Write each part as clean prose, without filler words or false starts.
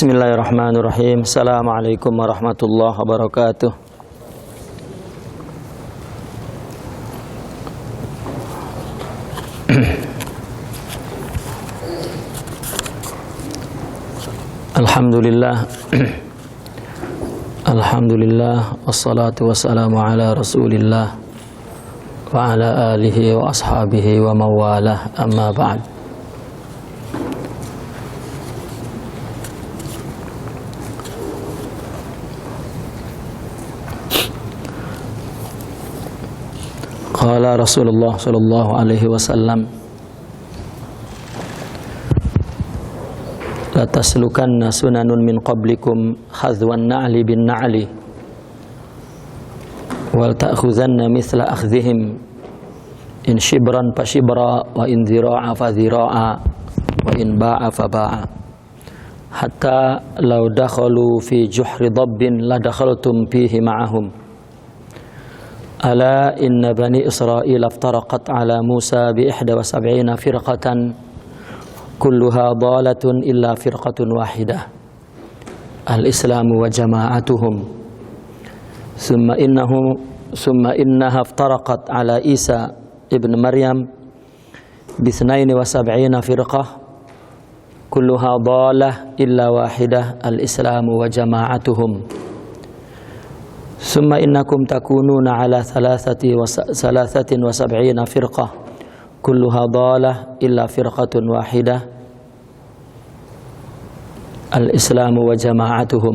Bismillahirrahmanirrahim. Assalamualaikum warahmatullahi wabarakatuh. Alhamdulillah. Alhamdulillah. Wassalatu wassalamu ala rasulillah wa ala alihi wa ashabihi wa mawalah, amma ba'd. Qala Rasulullah sallallahu alaihi wasallam, la taslukanna sunanun min qablikum khadwan na'li bin na'li wal ta'khuzanna mithla akhdhihim in shibran fa shibra wa in dhira'a fa dhira'a wa in ba'a fa ba'a hatta law dakhalu fi juhri dabbin la dakhaltum fihi ma'ahum. Ala inna bani Israil aftaraqat ala Musa bi 71 firqatan kulluha dalatun illa firqatun wahidah al-islamu wa jama'atuhum summa innaha aftaraqat ala Isa ibn Maryam bi 72 firqah kulluha dalah illa wahidah al-islamu wa jama'atuhum. Summa innakum takununa ala 73 firqah kulluha dalah illa firqatun wahidah al-islamu wa jama'atuhum.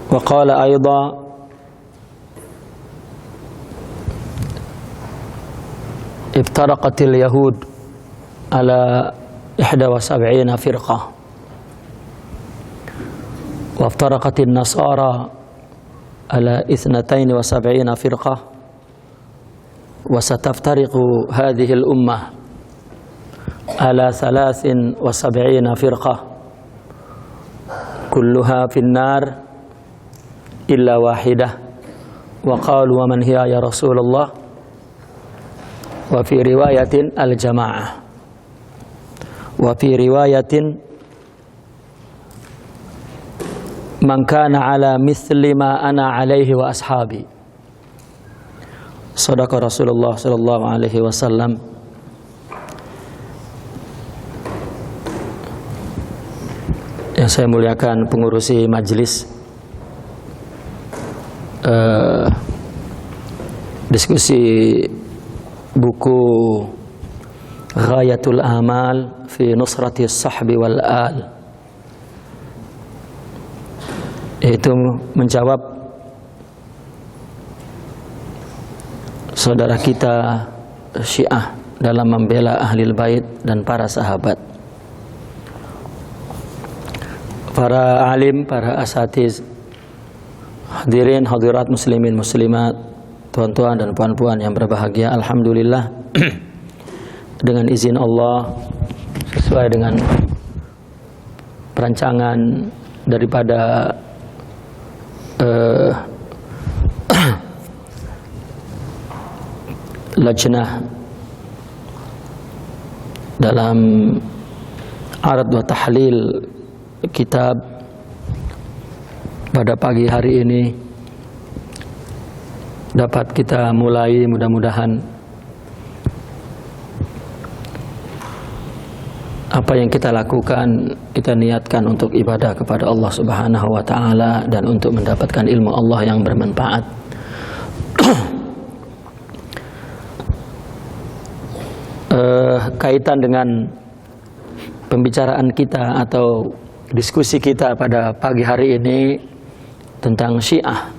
Wa qala ayda iftaraqatil yahud ala 71 firqah وافترقت النصارى على 72 فرقة وستفترق هذه الأمة على 73 فرقة كلها في النار إلا واحدة. وقالوا ومن هي يا رسول الله؟ وفي رواية الجماعة وفي رواية man kana ala mithli ma ana alaihi wa ashabi. Sadaqa Rasulullah sallallahu alaihi wasallam. Yang saya muliakan pengurusi majelis diskusi buku Ghayatul Amal fi Nusrati Sahbi wal Al, yaitu menjawab saudara kita Syiah dalam membela Ahlul Bait dan para sahabat. Para alim, para asatiz, hadirin hadirat muslimin muslimat, tuan-tuan dan puan-puan yang berbahagia, alhamdulillah dengan izin Allah, sesuai dengan perancangan daripada lajnah dalam arad wa tahlil kitab pada pagi hari ini dapat kita mulai, mudah-mudahan apa yang kita lakukan kita niatkan untuk ibadah kepada Allah Subhanahu wa taala dan untuk mendapatkan ilmu Allah yang bermanfaat. Kaitan dengan pembicaraan kita atau diskusi kita pada pagi hari ini tentang Syiah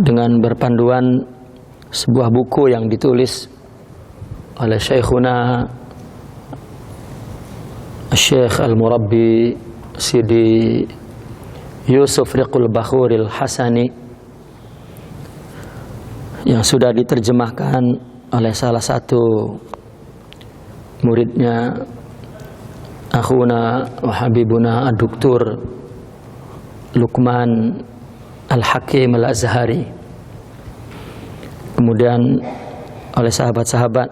dengan berpanduan sebuah buku yang ditulis oleh Syekhuna Syekh Al-Murabbi Sidi Yusuf Riqul Bakhuril Hasani, yang sudah diterjemahkan oleh salah satu muridnya akhuna wa habibuna Ad-Doktor Luqman Al-Hakim Al-Azhari, kemudian oleh sahabat-sahabat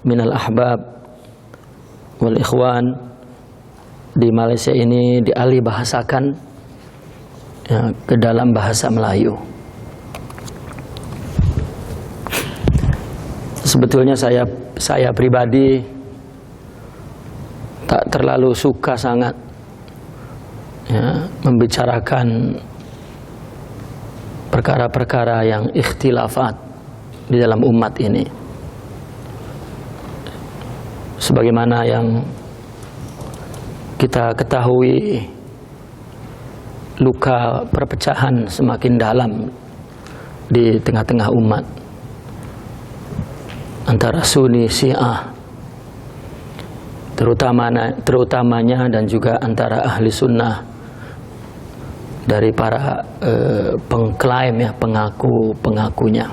minal ahbab wal ikhwan di Malaysia ini dialih bahasakan ya, ke dalam bahasa Melayu. Sebetulnya saya pribadi tak terlalu suka sangat ya, membicarakan perkara-perkara yang ikhtilafat di dalam umat ini. Sebagaimana yang kita ketahui, luka perpecahan semakin dalam di tengah-tengah umat antara Sunni Syiah terutamanya dan juga antara ahli sunnah dari para pengklaim ya, pengakunya.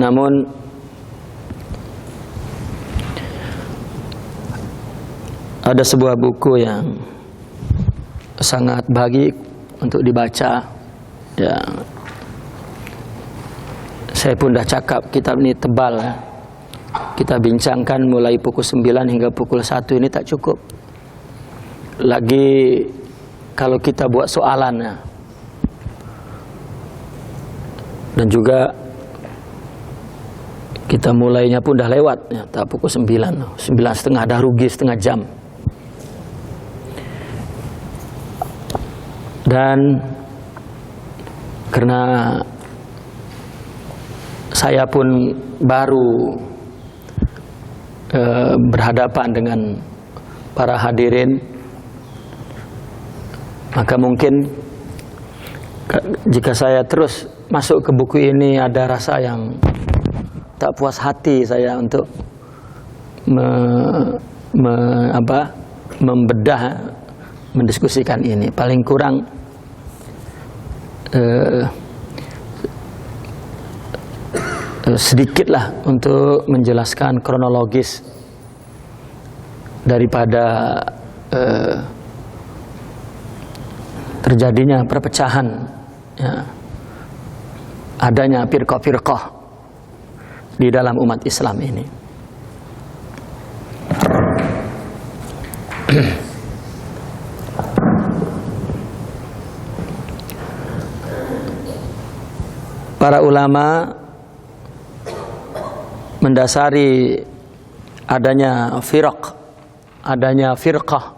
Namun ada sebuah buku yang sangat baik untuk dibaca ya. Saya pun dah cakap kitab ini tebal ya. Kita bincangkan mulai pukul 9 hingga pukul 1 ini tak cukup. Lagi kalau kita buat soalan ya. Dan juga kita mulainya pun dah lewat ya, tak pukul 9:30 dah rugi setengah jam. Dan karena saya pun baru berhadapan dengan para hadirin, maka mungkin jika saya terus masuk ke buku ini ada rasa yang tak puas hati saya untuk membedah, mendiskusikan ini. Paling kurang sedikitlah untuk menjelaskan kronologis daripada terjadinya perpecahan ya, adanya firqah-firqah di dalam umat Islam ini. Para ulama mendasari adanya firqah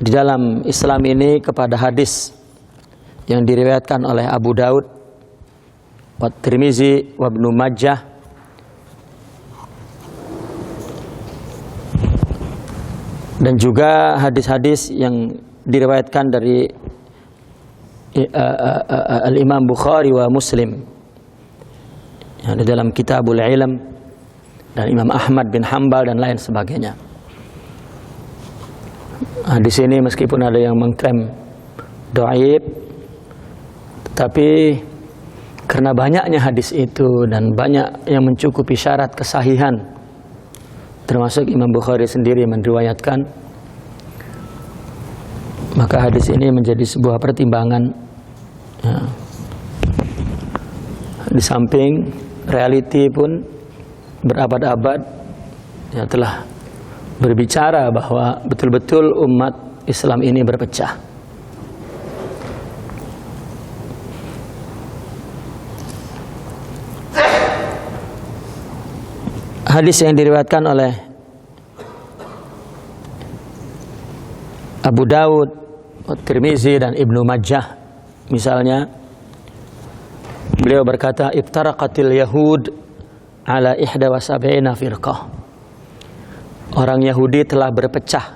di dalam Islam ini kepada hadis yang diriwayatkan oleh Abu Daud, wa Tirmizi, wa Ibnu Majah, dan juga hadis-hadis yang diriwayatkan dari Al-Imam Bukhari wa Muslim yang di dalam Kitabul Ilm, dan Imam Ahmad bin Hanbal dan lain sebagainya. Di sini meskipun ada yang mengklaim dhaif, tetapi karena banyaknya hadis itu dan banyak yang mencukupi syarat kesahihan, termasuk Imam Bukhari sendiri meriwayatkan, maka hadis ini menjadi sebuah pertimbangan ya. Di samping realiti pun berabad-abad ya, telah berbicara bahwa betul-betul umat Islam ini berpecah. Hadis yang diriwayatkan oleh Abu Daud, Tirmizi dan Ibnu Majah misalnya, beliau berkata, iftaraqatil yahud ala 71 firqah. Orang Yahudi telah berpecah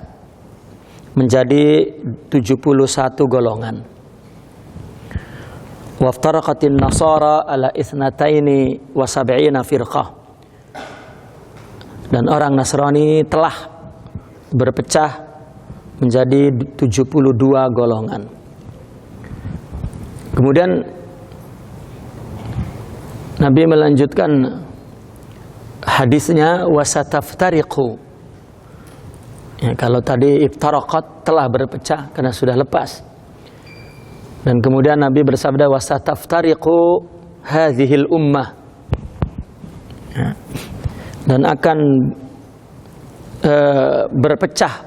menjadi 71 golongan. Waftaraqatin nasara ala 72 firqah. Dan orang Nasrani telah berpecah menjadi 72 golongan. Kemudian Nabi melanjutkan hadisnya, wasataftariqu. Ya, kalau tadi iftaraqat telah berpecah karena sudah lepas. Dan kemudian Nabi bersabda, wasataftariqu hadhil ummah ya, dan akan berpecah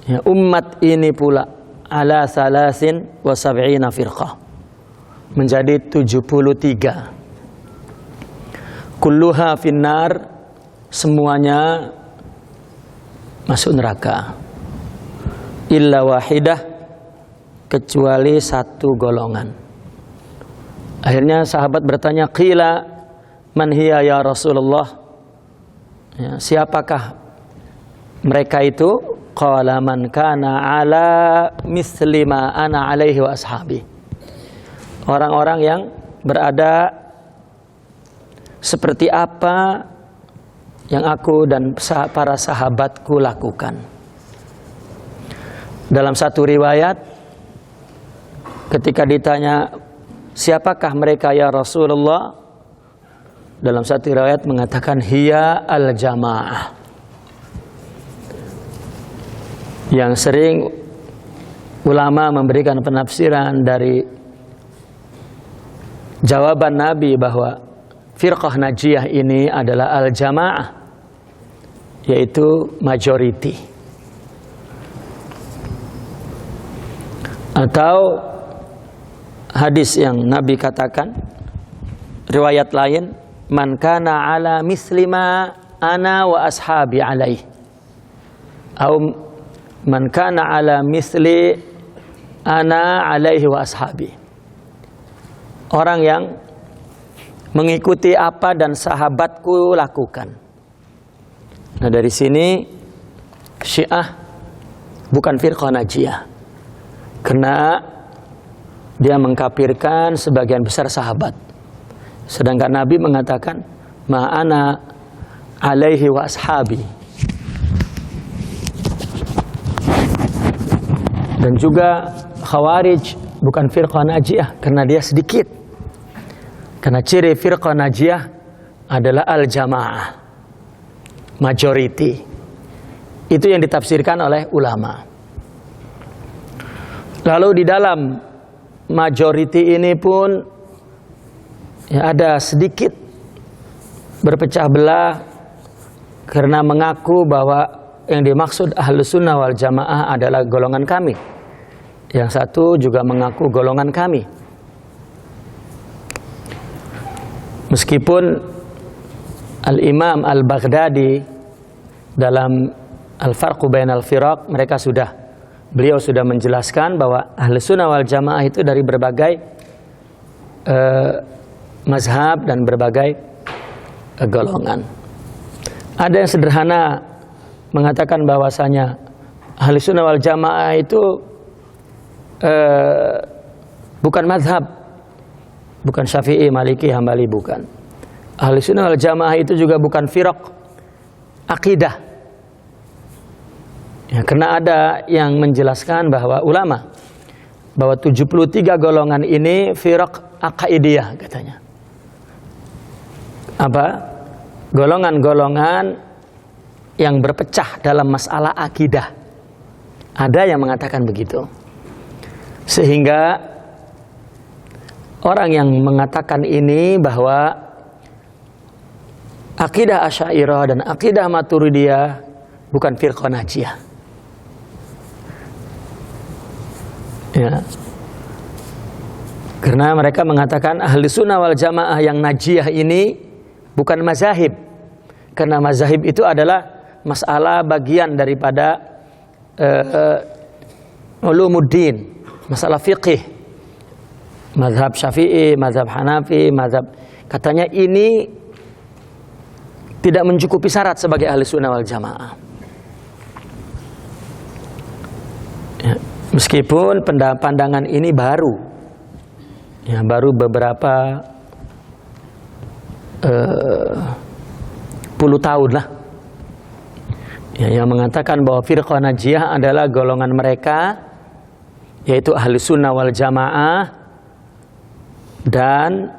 ya, umat ini pula ala salasin wa sab'ina firqah, menjadi 73. Kulluha finnar, semuanya masuk neraka, illa wahidah, kecuali satu golongan. Akhirnya sahabat bertanya, qila man hiya ya Rasulullah, ya, siapakah mereka itu? Qala man kana ala misli ma ana alaihi wa ashabi, orang-orang yang berada seperti apa yang aku dan para sahabatku lakukan. Dalam satu riwayat, ketika ditanya siapakah mereka ya Rasulullah, dalam satu riwayat mengatakan hiya al-jamaah. Yang sering ulama memberikan penafsiran dari jawaban Nabi bahwa firqah najiyah ini adalah al-jamaah, yaitu majority. Atau hadis yang Nabi katakan, riwayat lain, man kana ala mislima ana wa ashabi alaih, atau man kana ala misli ana alaihi wa ashabi, orang yang mengikuti apa dan sahabatku lakukan. Nah, dari sini Syiah bukan firqah najiyah, karena dia mengkafirkan sebagian besar sahabat. Sedangkan Nabi mengatakan ma'ana alaihi wa ashabi. Dan juga Khawarij bukan firqah najiyah karena dia sedikit. Karena ciri firqah najiyah adalah al-jamaah, majority. Itu yang ditafsirkan oleh ulama. Lalu di dalam majority ini pun ya, ada sedikit berpecah belah karena mengaku bahwa yang dimaksud Ahlus Sunnah wal Jamaah adalah golongan kami. Yang satu juga mengaku golongan kami. Meskipun Al-Imam Al-Baghdadi dalam Al-Farqu Bainal Firaq, beliau sudah menjelaskan bahwa Ahlus Sunnah wal Jamaah itu dari berbagai mazhab dan berbagai golongan. Ada yang sederhana mengatakan bahwasanya Ahlus Sunnah wal Jamaah itu bukan mazhab, bukan Syafi'i, Maliki, Hambali, bukan. Ahlus Sunnah wal Jamaah itu juga bukan firaq akidah. Ya, karena ada yang menjelaskan bahwa ulama bahwa 73 golongan ini firaq aqaidiyah katanya. Apa? Golongan-golongan yang berpecah dalam masalah akidah. Ada yang mengatakan begitu. Sehingga orang yang mengatakan ini bahwa akidah Asy'ariyah dan akidah Maturidiyah bukan firqah najiyah. Ya. Karena mereka mengatakan ahli sunnah wal jamaah yang najiyah ini bukan mazahib. Karena mazahib itu adalah masalah bagian daripada ulumuddin, masalah fiqih, mazhab Syafi'i, mazhab Hanafi, mazhab, katanya ini tidak mencukupi syarat sebagai ahli sunnah wal jamaah. Ya, meskipun pandangan ini baru, ya, baru beberapa puluh tahun lah, ya, yang mengatakan bahwa firqah najiyah adalah golongan mereka, yaitu ahli sunnah wal jamaah, dan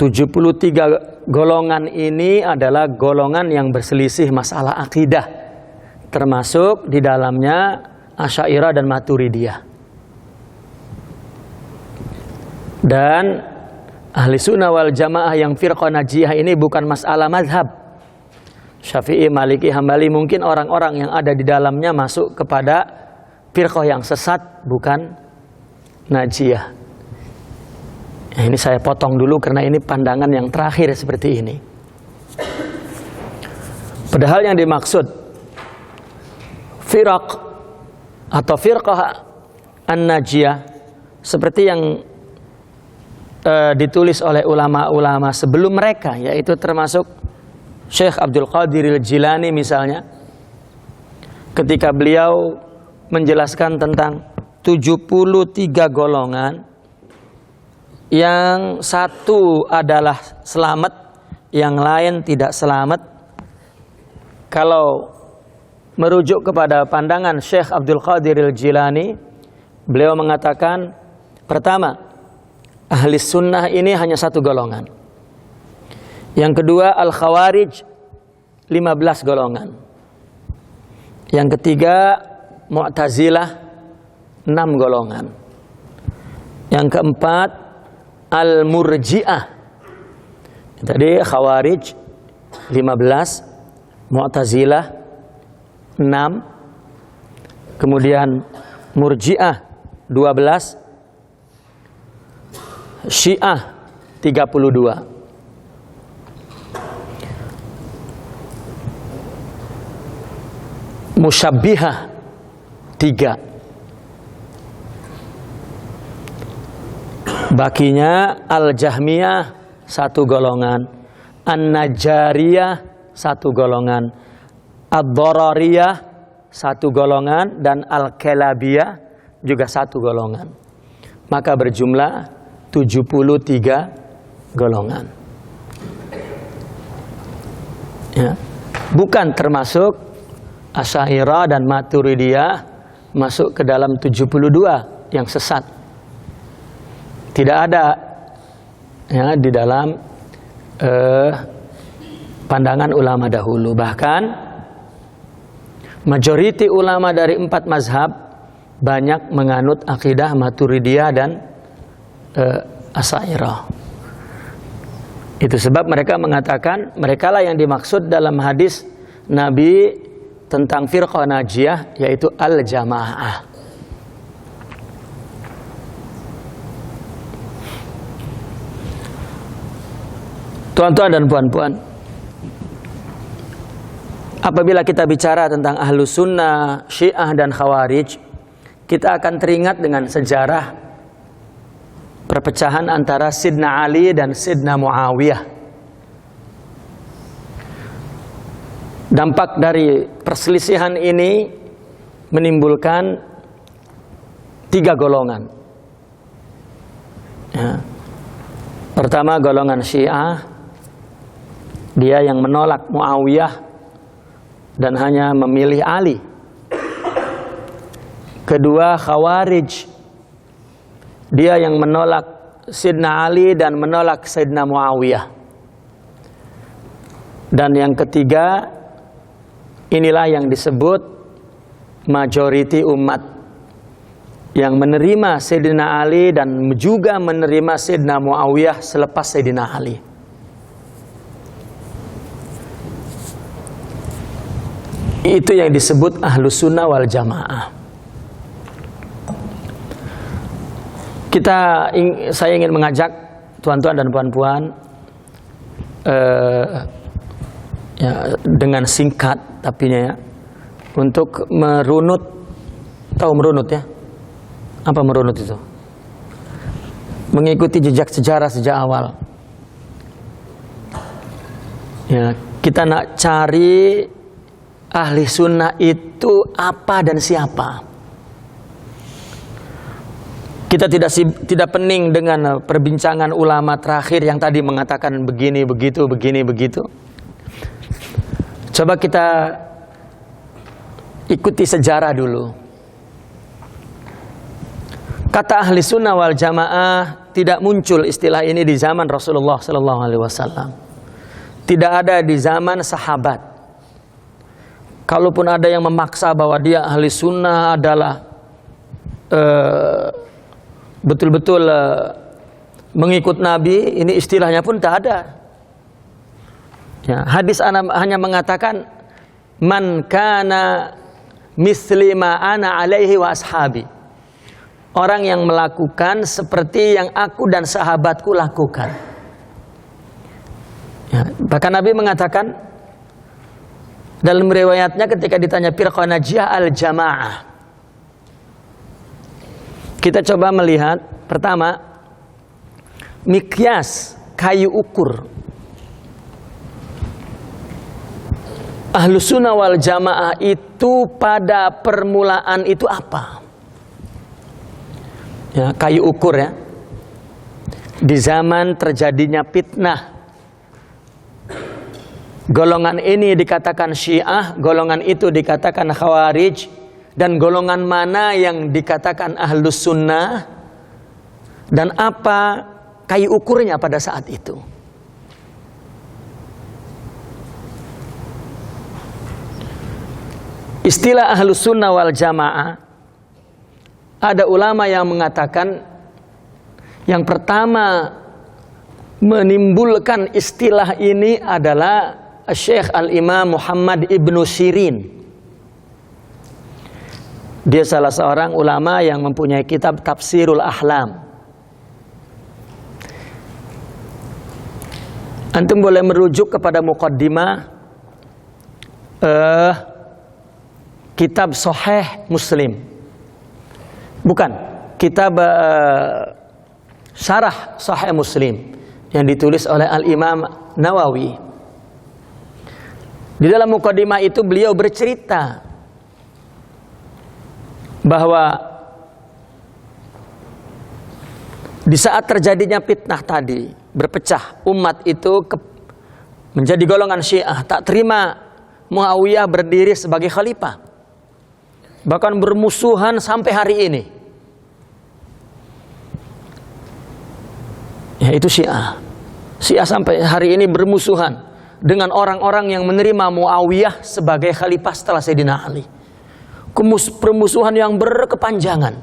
73 golongan ini adalah golongan yang berselisih masalah akidah, termasuk di dalamnya Asy'ariyah dan Maturidiyah. Dan Ahli sunnah wal jamaah yang firqah najiyah ini bukan masalah mazhab. Syafi'i, Maliki, Hambali, mungkin orang-orang yang ada di dalamnya masuk kepada firqah yang sesat, bukan najiyah. Ini saya potong dulu karena ini pandangan yang terakhir seperti ini. Padahal yang dimaksud firaq atau firqah an-najiyah seperti yang ditulis oleh ulama-ulama sebelum mereka, yaitu termasuk Syekh Abdul Qadir Al-Jilani misalnya, ketika beliau menjelaskan tentang 73 golongan, yang satu adalah selamat, yang lain tidak selamat. Kalau merujuk kepada pandangan Syekh Abdul Qadir Al-Jilani, beliau mengatakan, pertama, ahli sunnah ini hanya satu golongan. Yang kedua, al-khawarij 15 golongan. Yang ketiga, mu'tazilah 6 golongan. Yang keempat, al-murji'ah. Tadi khawarij 15, mu'tazilah 6, kemudian murji'ah 12, Syiah 32. Musyabbihah 3. Bakinya Al-Jahmiyah 1 golongan, An-Najariyah 1 golongan, Ad-Darariyah 1 golongan, dan Al-Kalabiyah juga 1 golongan. Maka berjumlah 73 golongan. Ya. Bukan termasuk Asy'ariyah dan Maturidiyah masuk ke dalam 72 yang sesat. Tidak ada ya di dalam pandangan ulama dahulu. Bahkan majoriti ulama dari 4 mazhab banyak menganut akidah Maturidiyah dan Asy'ariyah. Itu sebab mereka mengatakan merekalah yang dimaksud dalam hadis Nabi tentang firqah najiyah, yaitu al-jamaah. Tuan-tuan dan puan-puan, apabila kita bicara tentang ahlus sunnah, syiah dan khawarij, kita akan teringat dengan sejarah perpecahan antara Sidna Ali dan Sidna Muawiyah. Dampak dari perselisihan ini menimbulkan 3 golongan. Ya. Pertama, golongan Syiah, dia yang menolak Muawiyah dan hanya memilih Ali. Kedua, Khawarij, dia yang menolak Sidna Ali dan menolak Sidna Muawiyah. Dan yang ketiga, inilah yang disebut majoriti umat, yang menerima Sayyidina Ali dan juga menerima Sidna Muawiyah selepas Sayyidina Ali. Itu yang disebut ahlus sunnah wal jamaah. Saya ingin mengajak tuan-tuan dan puan-puan ya, dengan singkat tapinya ya, untuk merunut. Tahu merunut ya? Apa merunut itu? Mengikuti jejak sejarah sejak awal. Ya, kita nak cari ahli sunnah itu apa dan siapa. Kita tidak pening dengan perbincangan ulama terakhir yang tadi mengatakan begini, begitu, begini, begitu. Coba kita ikuti sejarah dulu. Kata ahli sunnah wal jamaah tidak muncul istilah ini di zaman Rasulullah SAW. Tidak ada di zaman sahabat. Kalaupun ada yang memaksa bahwa dia ahli sunnah adalah betul-betul mengikut Nabi, ini istilahnya pun tak ada. Ya, hadis hanya mengatakan man kana misli ma ana alaihi wa ashabi. Orang yang melakukan seperti yang aku dan sahabatku lakukan. Ya, bahkan Nabi mengatakan dalam riwayatnya ketika ditanya firqah najiyah al-jamaah. Kita coba melihat pertama mikyas, kayu ukur. Ahlus sunnah wal jamaah itu pada permulaan itu apa? Ya, kayu ukur ya. Di zaman terjadinya fitnah, golongan ini dikatakan Syiah, golongan itu dikatakan Khawarij, dan golongan mana yang dikatakan Ahlus Sunnah, dan apa kayu ukurnya pada saat itu. Istilah Ahlus Sunnah wal Jamaah, ada ulama yang mengatakan yang pertama menimbulkan istilah ini adalah Syekh Al-Imam Muhammad Ibnu Sirin. Dia salah seorang ulama yang mempunyai kitab Tafsirul Ahlam. Antum boleh merujuk kepada muqaddimah kitab Sahih Muslim. Bukan, kitab Syarah Sahih Muslim yang ditulis oleh Al-Imam Nawawi. Di dalam muqaddimah itu beliau bercerita bahwa di saat terjadinya fitnah tadi, berpecah umat itu menjadi golongan Syiah, tak terima Muawiyah berdiri sebagai khalifah. Bahkan bermusuhan sampai hari ini. Yaitu Syiah. Syiah sampai hari ini bermusuhan dengan orang-orang yang menerima Muawiyah sebagai khalifah setelah Sayyidina Ali. Permusuhan yang berkepanjangan.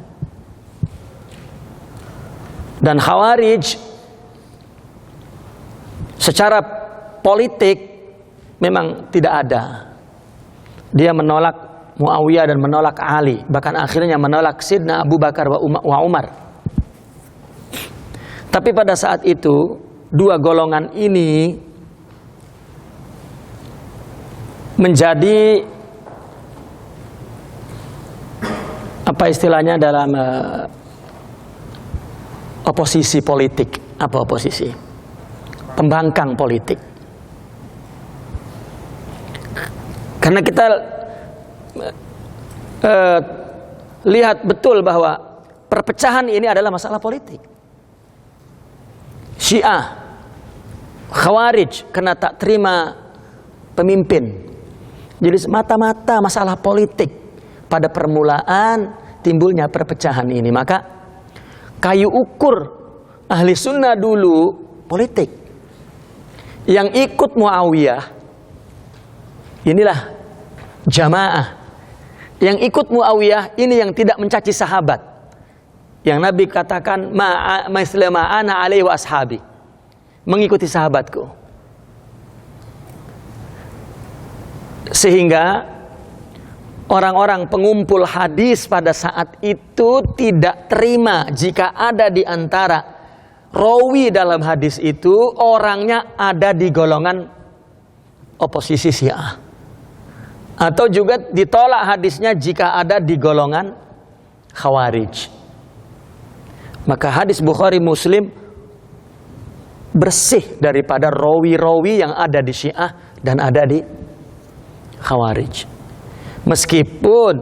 Dan Khawarij secara politik memang tidak ada. Dia menolak Muawiyah dan menolak Ali, bahkan akhirnya menolak Sidna Abu Bakar wa Umar. Tapi pada saat itu dua golongan ini menjadi apa istilahnya dalam oposisi politik. Apa oposisi? Pembangkang politik. Karena kita lihat betul bahwa perpecahan ini adalah masalah politik. Syiah, Khawarij karena tak terima pemimpin. Jadi semata-mata masalah politik. Pada permulaan timbulnya perpecahan ini. Maka kayu ukur ahli sunnah dulu politik. Yang ikut Muawiyah inilah jamaah. Yang ikut Muawiyah ini yang tidak mencaci sahabat. Yang Nabi katakan ma'aslama ana alaihi wa ashabi. Mengikuti sahabatku. Sehingga orang-orang pengumpul hadis pada saat itu tidak terima jika ada di antara rawi dalam hadis itu orangnya ada di golongan oposisi Syiah. Atau juga ditolak hadisnya jika ada di golongan Khawarij. Maka hadis Bukhari Muslim bersih daripada rawi-rawi yang ada di Syiah dan ada di Khawarij. Meskipun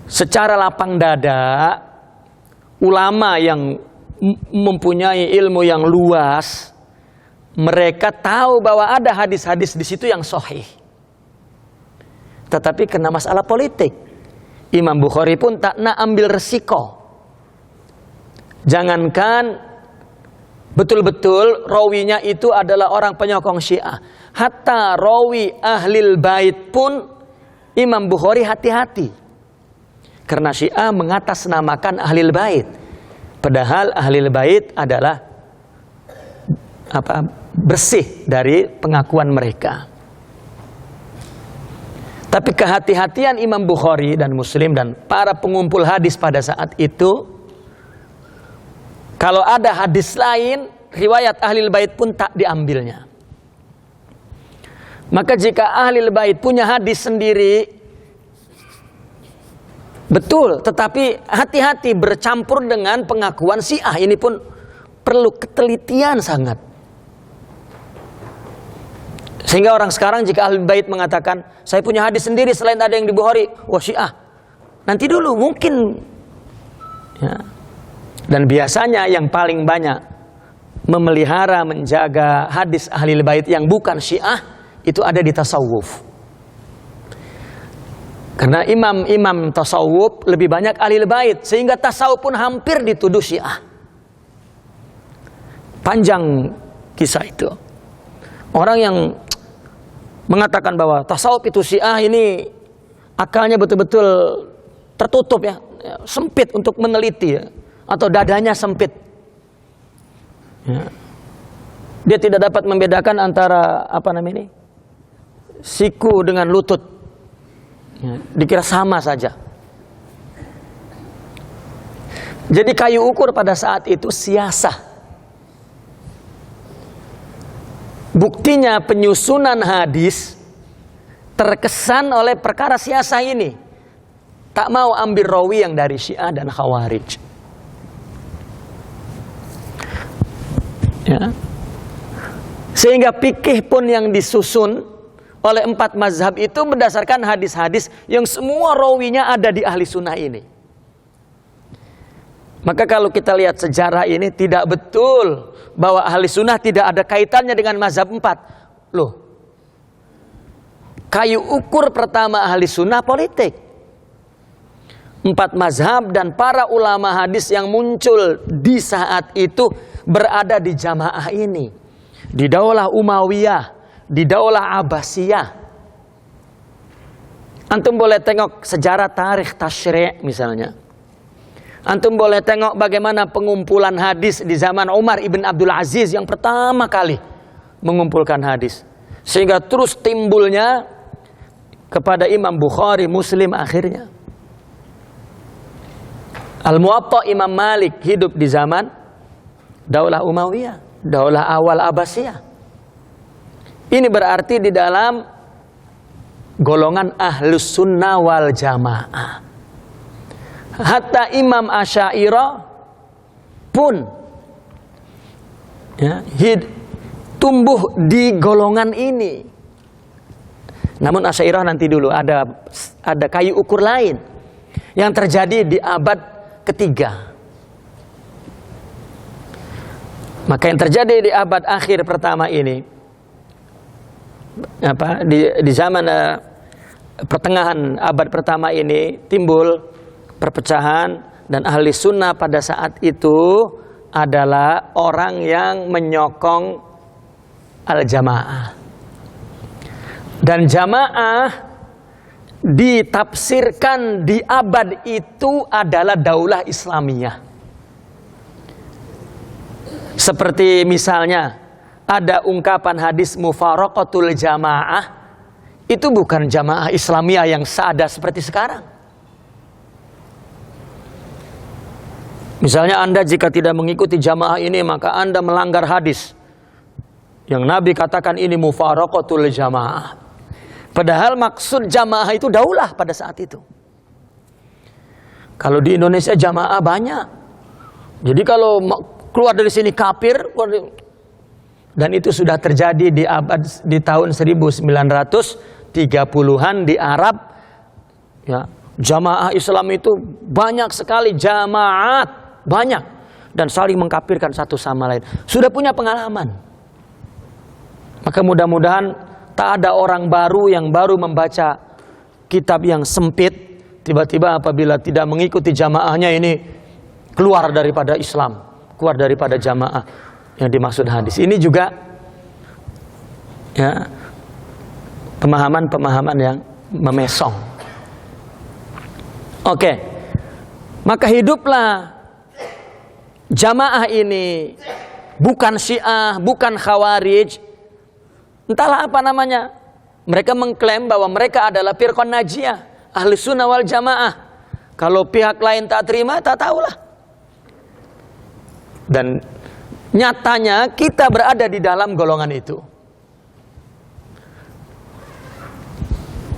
secara lapang dada ulama yang mempunyai ilmu yang luas, mereka tahu bahwa ada hadis-hadis di situ yang sahih. Tetapi kena masalah politik, Imam Bukhari pun tak nak ambil resiko. Jangankan betul-betul rawinya itu adalah orang penyokong Syiah, hatta rawi ahlil bait pun Imam Bukhari hati-hati. Karena Syiah mengatasnamakan ahlil bait. Padahal Ahlul Bait adalah bersih dari pengakuan mereka. Tapi kehati-hatian Imam Bukhari dan Muslim dan para pengumpul hadis pada saat itu, kalau ada hadis lain, riwayat Ahlul Bait pun tak diambilnya. Maka jika Ahlul Bait punya hadis sendiri, betul, tetapi hati-hati bercampur dengan pengakuan Syiah. Ini pun perlu ketelitian sangat. Sehingga orang sekarang jika Ahlul Bait mengatakan, saya punya hadis sendiri selain ada yang di Bukhari, wah Syiah. Nanti dulu mungkin. Ya. Dan biasanya yang paling banyak memelihara, menjaga hadis Ahlul Bait yang bukan Syiah, itu ada di tasawuf. Karena imam-imam tasawuf lebih banyak Ahlul Bait, sehingga tasawuf pun hampir dituduh Syiah. Panjang kisah itu. Orang yang mengatakan bahwa tasawuf itu Syiah ini akalnya betul-betul tertutup ya, sempit untuk meneliti ya, atau dadanya sempit. Ya. Dia tidak dapat membedakan antara siku dengan lutut. Ya, dikira sama saja. Jadi kayu ukur pada saat itu siasah. Buktinya penyusunan hadis terkesan oleh perkara siasah ini. Tak mau ambil rawi yang dari Syiah dan Khawarij. Ya. Sehingga fikih pun yang disusun oleh 4 mazhab itu berdasarkan hadis-hadis yang semua rawinya ada di ahli sunnah ini. Maka kalau kita lihat sejarah ini, tidak betul bahwa ahli sunnah tidak ada kaitannya dengan mazhab 4. Loh, kayu ukur pertama ahli sunnah politik. 4 mazhab dan para ulama hadis yang muncul di saat itu berada di jamaah ini. Di Daulah Umayyah, di Daulah Abbasiyah. Antum boleh tengok sejarah tarikh tasyri' misalnya. Antum boleh tengok bagaimana pengumpulan hadis di zaman Umar ibn Abdul Aziz yang pertama kali mengumpulkan hadis. Sehingga terus timbulnya kepada Imam Bukhari, Muslim akhirnya. Al-Muwatta Imam Malik hidup di zaman Daulah Umayyah, Daulah awal Abbasiyah. Ini berarti di dalam golongan Ahlus Sunnah wal Jamaah. Hatta Imam Asy'ariyah pun ya, tumbuh di golongan ini. Namun Asy'ariyah nanti dulu ada kayu ukur lain yang terjadi di abad ketiga. Maka yang terjadi di abad akhir pertama ini, di zaman pertengahan abad pertama ini timbul perpecahan, dan ahli sunnah pada saat itu adalah orang yang menyokong al-jamaah. Dan jamaah ditafsirkan di abad itu adalah daulah Islamiyah. Seperti misalnya ada ungkapan hadis mufaraqatul jamaah, itu bukan jamaah Islamiyah yang seada seperti sekarang. Misalnya Anda jika tidak mengikuti jamaah ini, maka Anda melanggar hadis yang Nabi katakan ini mufaraqatul jamaah. Padahal maksud jamaah itu daulah pada saat itu. Kalau di Indonesia jamaah banyak. Jadi kalau keluar dari sini kafir, dan itu sudah terjadi di tahun 1930-an di Arab. Ya, jamaah Islam itu banyak sekali, jamaat banyak, dan saling mengkafirkan satu sama lain. Sudah punya pengalaman. Maka mudah-mudahan tak ada orang baru yang baru membaca kitab yang sempit, tiba-tiba apabila tidak mengikuti jamaahnya ini keluar daripada Islam, keluar daripada jamaah yang dimaksud hadis. Ini juga ya, pemahaman-pemahaman yang memesong. Oke. Maka hiduplah jamaah ini bukan Syiah, bukan Khawarij, entahlah apa namanya. Mereka mengklaim bahwa mereka adalah firqah najiyah, ahli sunnah wal jamaah. Kalau pihak lain tak terima, tak tahulah. Dan nyatanya kita berada di dalam golongan itu.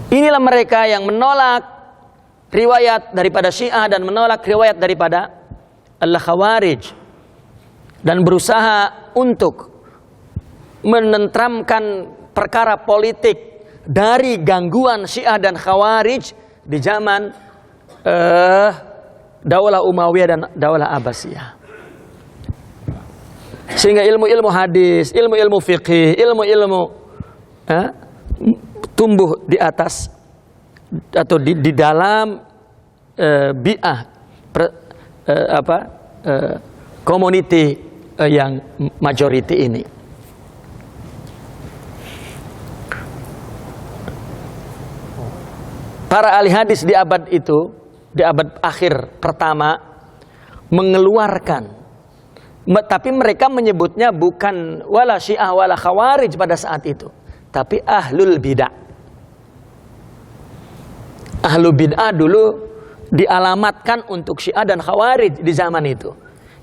Inilah mereka yang menolak riwayat daripada Syiah dan menolak riwayat daripada Al-Khawarij, dan berusaha untuk menentramkan perkara politik dari gangguan Syiah dan Khawarij di zaman Daulah Umayyah dan Daulah Abbasiyah. Sehingga ilmu-ilmu hadis, ilmu-ilmu fiqih, ilmu-ilmu tumbuh di atas atau di dalam bi'ah community yang majority ini. Para ahli hadis di abad itu, di abad akhir pertama, mengeluarkan, tapi mereka menyebutnya bukan wala Syiah wala Khawarij pada saat itu, tapi ahlul bid'ah. Ahlul bid'ah dulu dialamatkan untuk Syiah dan Khawarij di zaman itu,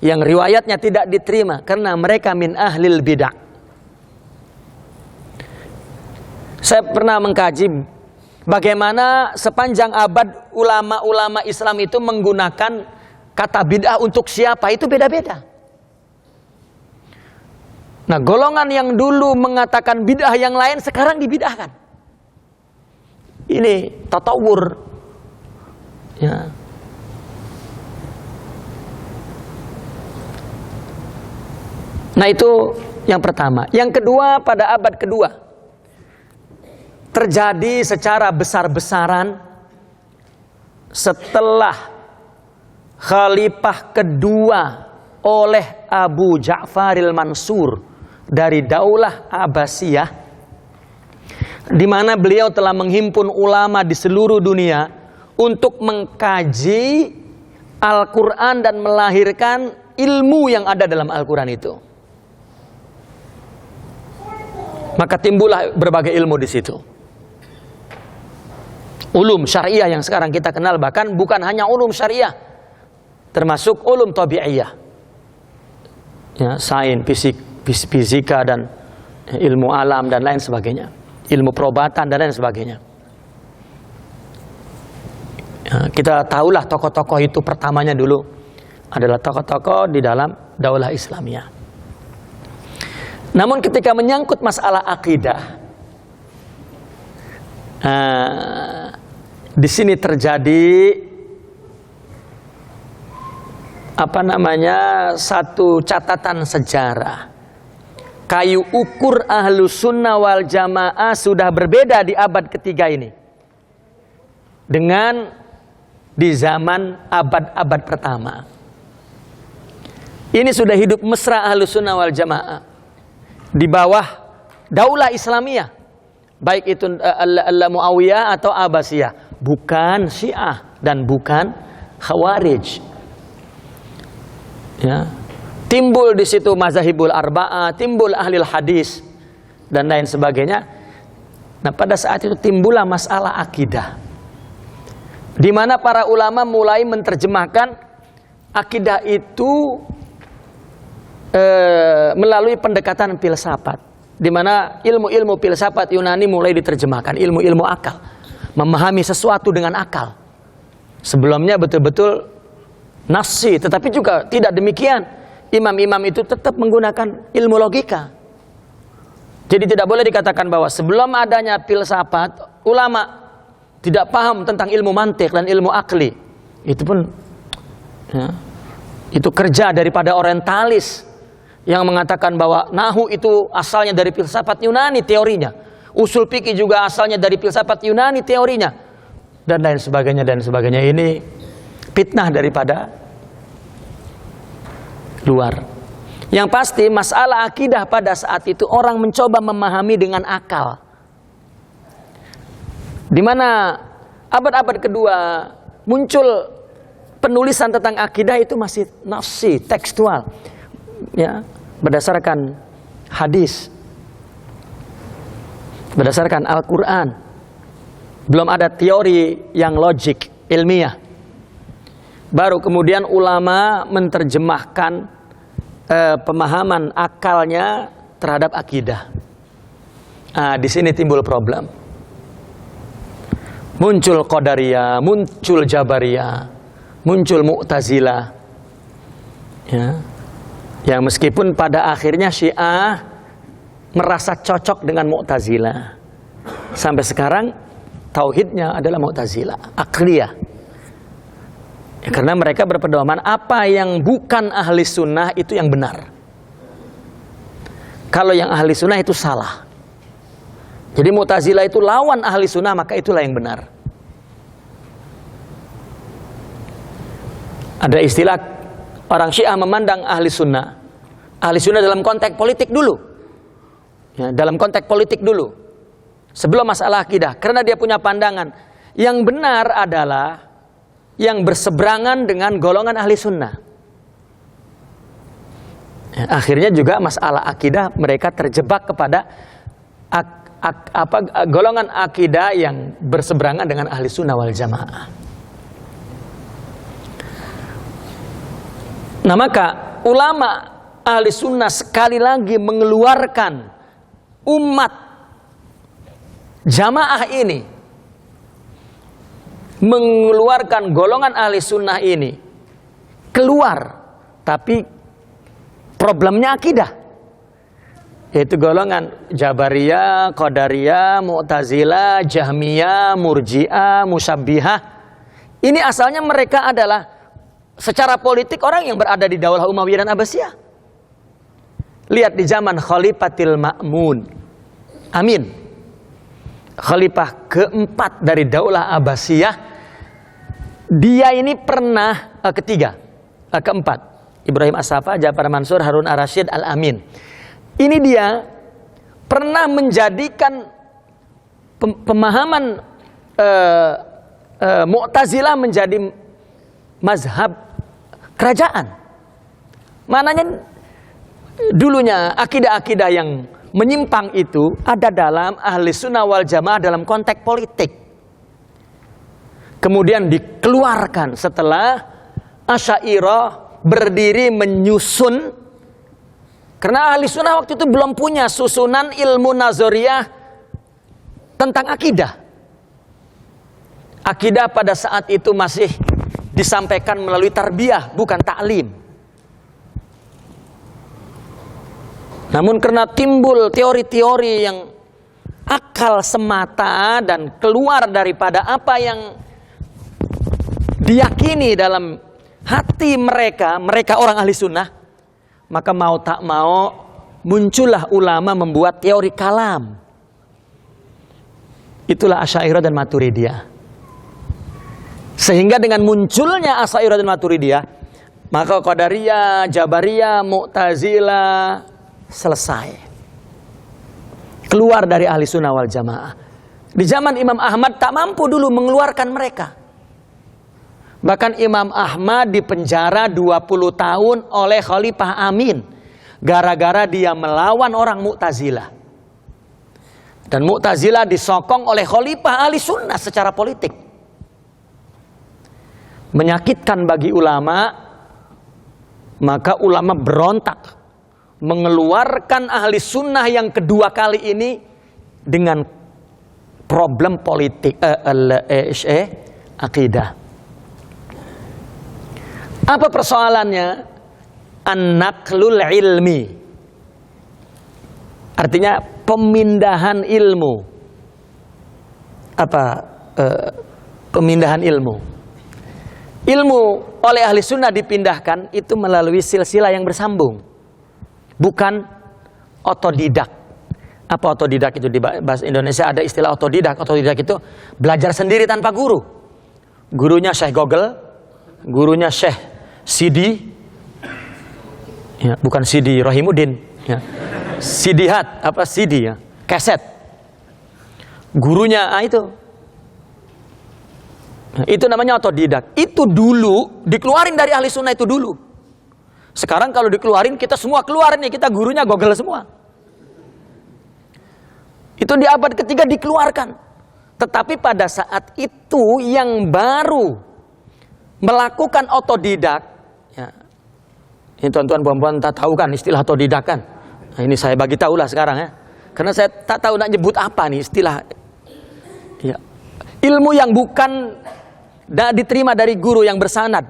yang riwayatnya tidak diterima karena mereka min ahlil bid'ah. Saya pernah mengkaji bagaimana sepanjang abad ulama-ulama Islam itu menggunakan kata bid'ah untuk siapa, itu beda-beda. Nah, golongan yang dulu mengatakan bid'ah yang lain sekarang dibid'ahkan. Ini tatawur. Ya. Nah, itu yang pertama. Yang kedua, pada abad kedua terjadi secara besar-besaran setelah khalifah kedua oleh Abu Ja'faril Mansur dari Daulah Abbasiyah, di mana beliau telah menghimpun ulama di seluruh dunia untuk mengkaji Al-Quran dan melahirkan ilmu yang ada dalam Al-Quran itu. Maka timbullah berbagai ilmu di situ. Ulum syariah yang sekarang kita kenal, bahkan bukan hanya ulum syariah, termasuk ulum tabi'iyah, ya, sains, fisika dan ilmu alam dan lain sebagainya, ilmu perobatan dan lain sebagainya. Ya, kita tahulah tokoh-tokoh itu pertamanya dulu adalah tokoh-tokoh di dalam Daulah Islamiyah. Namun ketika menyangkut masalah akidah, di sini terjadi satu catatan sejarah. Kayu ukur Ahlus Sunnah wal Jamaah sudah berbeda di abad ketiga ini dengan di zaman abad-abad pertama. Ini sudah hidup mesra Ahlus Sunnah wal Jamaah di bawah Daulah Islamiyah, baik itu Muawiyah atau Abbasiyah, bukan Syiah dan bukan Khawarij. Ya. Timbul di situ mazhabul arba'ah, timbul ahli hadis dan lain sebagainya. Nah, pada saat itu timbullah masalah akidah, di mana para ulama mulai menerjemahkan akidah itu melalui pendekatan filsafat, di mana ilmu-ilmu filsafat Yunani mulai diterjemahkan, ilmu-ilmu akal, memahami sesuatu dengan akal. Sebelumnya betul-betul nafsi, tetapi juga tidak demikian. Imam-imam itu tetap menggunakan ilmu logika. Jadi tidak boleh dikatakan bahwa sebelum adanya filsafat, ulama tidak paham tentang ilmu mantik dan ilmu akli. Itu pun ya, itu kerja daripada orientalis yang mengatakan bahwa nahu itu asalnya dari filsafat Yunani teorinya, usul fikih juga asalnya dari filsafat Yunani teorinya, dan lain sebagainya dan sebagainya. Ini fitnah daripada luar. Yang pasti masalah akidah pada saat itu orang mencoba memahami dengan akal, di mana abad-abad kedua muncul penulisan tentang akidah itu masih nafsi, tekstual, ya, berdasarkan hadis, berdasarkan Al-Quran. Belum ada teori yang logik, ilmiah. Baru kemudian ulama menerjemahkan pemahaman akalnya terhadap akidah. Di sini timbul problem. Muncul Qadariyah, muncul Jabariyah, muncul Mu'tazilah, ya, yang meskipun pada akhirnya Syiah merasa cocok dengan Mu'tazilah. Sampai sekarang tauhidnya adalah Mu'tazilah, akliyah. Ya, karena mereka berpedoman apa yang bukan ahli sunnah itu yang benar. Kalau yang ahli sunnah itu salah. Jadi Mu'tazilah itu lawan ahli sunnah, maka itulah yang benar. Ada istilah orang Syiah memandang ahli sunnah. Ahli sunnah dalam konteks politik dulu, ya, dalam konteks politik dulu, sebelum masalah akidah. Karena dia punya pandangan yang benar adalah yang berseberangan dengan golongan ahli sunnah. Ya, akhirnya juga masalah akidah mereka terjebak kepada golongan akidah yang berseberangan dengan ahli sunnah wal jamaah. Nah, maka ulama ahli sunnah sekali lagi mengeluarkan umat jamaah ini, mengeluarkan golongan ahli sunnah ini keluar, tapi problemnya akidah, yaitu golongan Jabariyah, Qadariyah, Mu'tazilah, Jahmiyah, Murji'ah, Musyabbihah. Ini asalnya mereka adalah secara politik orang yang berada di Daulah Umayyah dan Abbasiyah. Lihat di zaman Khalifatil Ma'mun, Amin, khalifah keempat dari Daulah Abbasiyah. Dia ini pernah keempat, Ibrahim As-Saffah, Ja'far Mansur, Harun Ar-Rasyid, Al-Amin. Ini dia pernah menjadikan pemahaman Mu'tazilah menjadi mazhab kerajaan. Mananya dulunya akidah-akidah yang menyimpang itu ada dalam ahli sunnah wal jamaah dalam konteks politik. Kemudian dikeluarkan setelah Asy'ariyah berdiri menyusun. Karena ahli sunnah waktu itu belum punya susunan ilmu nazariyah tentang akidah. Akidah pada saat itu masih disampaikan melalui tarbiyah, bukan taklim. Namun karena timbul teori-teori yang akal semata dan keluar daripada apa yang diyakini dalam hati mereka orang ahli sunnah, maka mau tak mau muncullah ulama membuat teori kalam. Itulah Asy'ariyah dan Maturidiyah. Sehingga dengan munculnya Asy'ariyah dan Maturidiyah, maka Qadariyah, Jabariyah, Mu'tazilah selesai. Keluar dari ahli sunnah wal jamaah. Di zaman Imam Ahmad tak mampu dulu mengeluarkan mereka. Bahkan Imam Ahmad dipenjara 20 tahun oleh Khalifah Amin gara-gara dia melawan orang Mu'tazilah. Dan Mu'tazilah disokong oleh Khalifah ahli sunnah secara politik. Menyakitkan bagi ulama, maka ulama berontak mengeluarkan ahli sunnah yang kedua kali ini dengan problem politik akidah. Apa persoalannya? An-naqlul ilmi, artinya pemindahan ilmu. Apa pemindahan ilmu? Ilmu oleh ahli sunnah dipindahkan itu melalui silsilah yang bersambung, bukan otodidak. Apa otodidak itu? Di bahasa Indonesia ada istilah otodidak. Otodidak itu belajar sendiri tanpa guru. Gurunya Syekh Google, gurunya Syekh Sidi, ya, bukan Sidi Rahimuddin, ya. Sidihat, apa Sidi, ya, keset. Gurunya itu. Itu namanya otodidak. Itu dulu dikeluarin dari ahli sunnah itu dulu. Sekarang kalau dikeluarin, kita semua keluar nih, kita gurunya Google semua. Itu di abad ketiga dikeluarkan. Tetapi pada saat itu yang baru melakukan otodidak, ya, ini tuan-tuan perempuan tak tahu kan istilah otodidak kan? Nah, ini saya bagi tahu lah sekarang ya. Karena saya tak tahu nak nyebut apa nih istilah. Ya. Ilmu yang bukan diterima dari guru yang bersanad.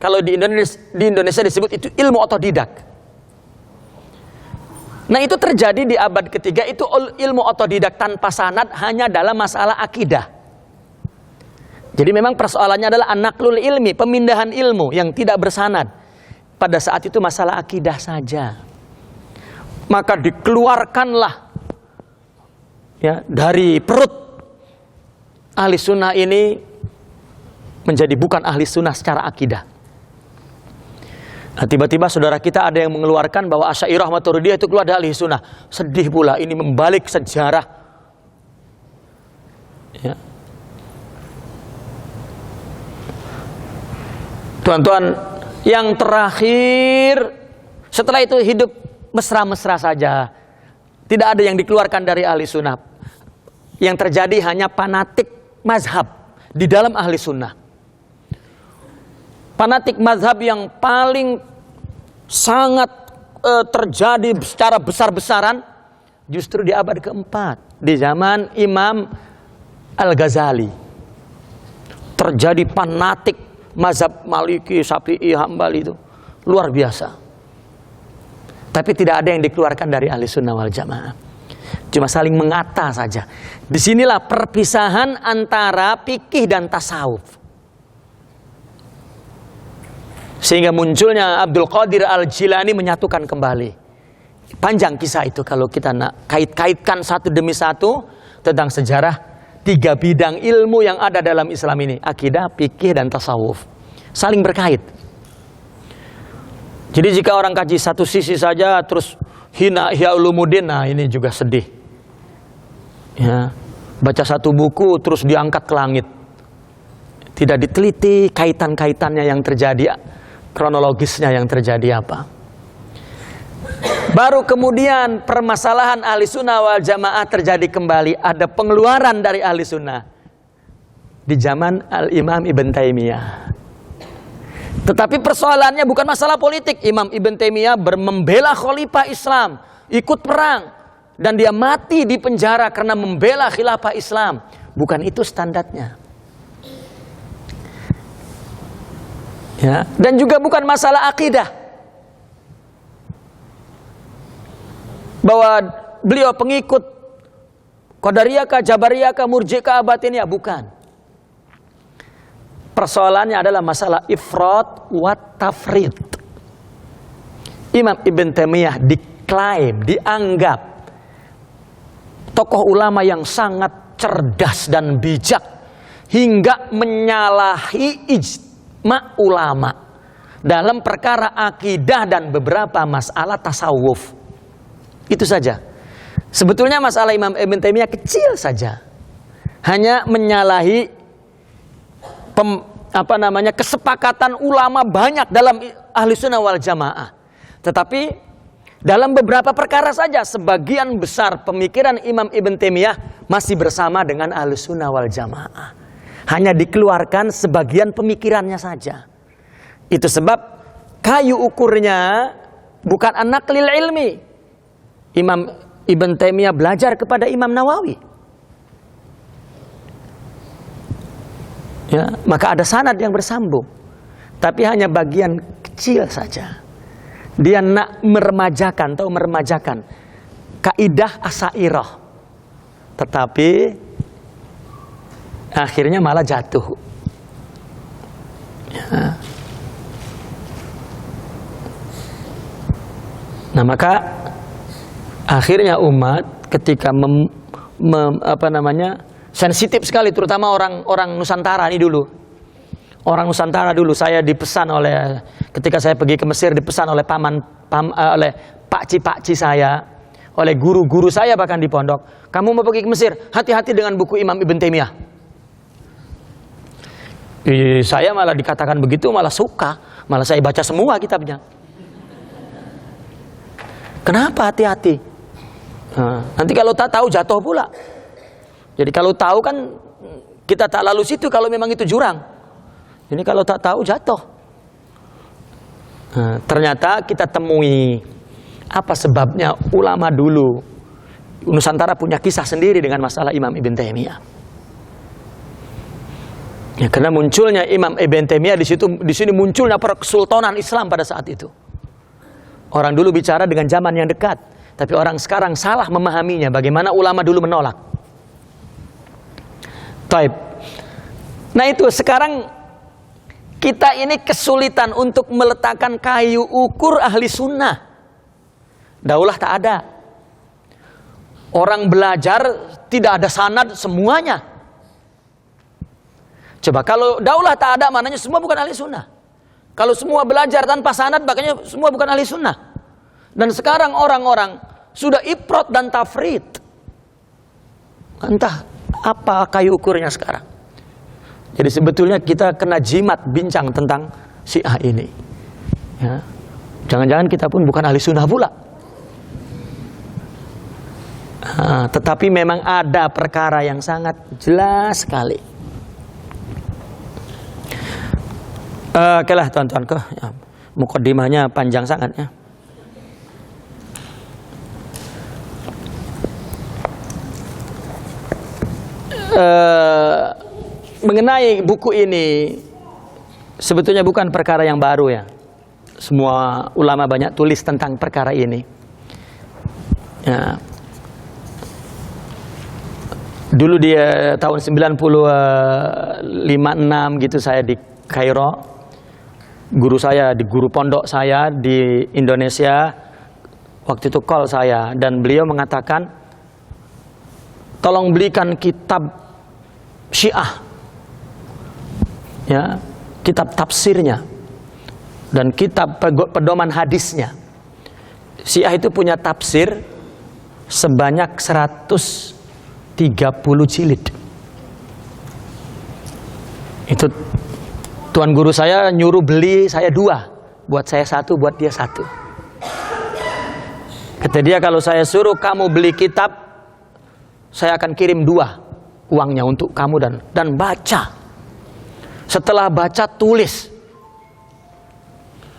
Kalau di Indonesia disebut itu ilmu otodidak. Nah itu terjadi di abad ketiga, itu ilmu otodidak tanpa sanad hanya dalam masalah akidah. Jadi memang persoalannya adalah an-naqlul ilmi, pemindahan ilmu yang tidak bersanad. Pada saat itu masalah akidah saja. Maka dikeluarkanlah ya, dari perut ahli sunnah ini menjadi bukan ahli sunnah secara akidah. Nah, tiba-tiba saudara kita ada yang mengeluarkan bahwa Asy'ariyah Maturidiyah itu keluar dari ahli sunnah. Sedih pula, ini membalik sejarah. Ya. Tuan-tuan, yang terakhir setelah itu hidup mesra-mesra saja. Tidak ada yang dikeluarkan dari ahli sunnah. Yang terjadi hanya fanatik mazhab di dalam ahli sunnah. Fanatik mazhab yang paling sangat terjadi secara besar-besaran justru di abad keempat, di zaman Imam Al-Ghazali. Terjadi fanatik mazhab Maliki, Syafi'i, Hambali itu luar biasa. Tapi tidak ada yang dikeluarkan dari ahli sunnah wal jamaah. Cuma saling mengata saja. Disinilah perpisahan antara fikih dan tasawuf. Sehingga munculnya Abdul Qadir Al-Jilani menyatukan kembali. Panjang kisah itu kalau kita nak kait-kaitkan satu demi satu tentang sejarah 3 bidang ilmu yang ada dalam Islam ini. Akidah, fikih, dan tasawuf. Saling berkait. Jadi jika orang kaji satu sisi saja terus hina Ihya Ulumuddin, nah ini juga sedih. Ya, baca satu buku terus diangkat ke langit. Tidak diteliti kaitan-kaitannya yang terjadi, kronologisnya yang terjadi apa. Baru kemudian permasalahan ahli sunnah wal jamaah terjadi kembali. Ada pengeluaran dari ahli sunnah di zaman Al-Imam Ibn Taimiyah. Tetapi persoalannya bukan masalah politik. Imam Ibn Taimiyah membela khalifah Islam, ikut perang, dan dia mati di penjara karena membela khilafah Islam. Bukan itu standarnya. Ya, dan juga bukan masalah akidah. Bahwa beliau pengikut Qadariyah kah, Jabariyah kah, Murji'ah kah, Batiniyah, bukan. Persoalannya adalah masalah ifrat wa tafrid. Imam Ibn Taimiyah diklaim, dianggap tokoh ulama yang sangat cerdas dan bijak hingga menyalahi ijma' ulama dalam perkara akidah dan beberapa masalah tasawuf. Itu saja. Sebetulnya masalah Imam Ibn Taimiyah kecil saja. Hanya menyalahi kesepakatan ulama banyak dalam ahli sunnah wal jamaah. Tetapi dalam beberapa perkara saja sebagian besar pemikiran Imam Ibn Taimiyah masih bersama dengan ahli sunnah wal jamaah. Hanya dikeluarkan sebagian pemikirannya saja. Itu sebab kayu ukurnya bukan an-naqlil ilmi. Imam Ibn Taimiyah belajar kepada Imam Nawawi. Ya, maka ada sanad yang bersambung. Tapi hanya bagian kecil saja. Dia nak meremajakan kaidah Asy'ariyah. Tetapi akhirnya malah jatuh. Ya. Nah, maka akhirnya umat ketika sensitif sekali, terutama orang Nusantara ini dulu. Orang Nusantara dulu, saya dipesan oleh, ketika saya pergi ke Mesir, dipesan oleh oleh pakci saya, oleh guru-guru saya bahkan di pondok, kamu mau pergi ke Mesir, hati-hati dengan buku Imam Ibn Taimiyah. Saya malah dikatakan begitu, malah suka. Malah saya baca semua kitabnya. Kenapa hati-hati? Nanti kalau tak tahu jatuh pula. Jadi kalau tahu kan kita tak lalu situ kalau memang itu jurang. Ini kalau tak tahu jatuh. Ternyata kita temui apa sebabnya ulama dulu Nusantara punya kisah sendiri dengan masalah Imam Ibn Taimiyah. Ya, karena munculnya Imam Ibn Taimiyah di sini munculnya kesultanan Islam pada saat itu. Orang dulu bicara dengan zaman yang dekat, tapi orang sekarang salah memahaminya. Bagaimana ulama dulu menolak. Taib. Nah itu sekarang kita ini kesulitan untuk meletakkan kayu ukur ahli sunnah. Daulah tak ada. Orang belajar tidak ada sanad semuanya. Coba kalau daulah tak ada, maknanya semua bukan ahli sunnah. Kalau semua belajar tanpa sanad, makanya semua bukan ahli sunnah. Dan sekarang orang-orang sudah ifrat dan tafrid. Entah apa kayu ukurnya sekarang. Jadi sebetulnya kita kena jimat bincang tentang Syiah ini. Ya. Jangan-jangan kita pun bukan ahli sunnah pula. Tetapi memang ada perkara yang sangat jelas sekali. Oke lah tuan-tuanku, ya, mukaddimahnya panjang sangat ya. Mengenai buku ini sebetulnya bukan perkara yang baru ya. Semua ulama banyak tulis tentang perkara ini. Ya. Dulu dia tahun 95-6 gitu saya di Kairo. Guru saya, di guru pondok saya di Indonesia waktu itu call saya dan beliau mengatakan tolong belikan kitab Syiah ya, kitab tafsirnya dan kitab pedoman hadisnya. Syiah itu punya tafsir sebanyak 130 jilid. Itu tuan guru saya nyuruh beli saya 2, buat saya 1, buat dia 1. Kata dia, kalau saya suruh kamu beli kitab, saya akan kirim 2 uangnya untuk kamu dan baca. Setelah baca, tulis.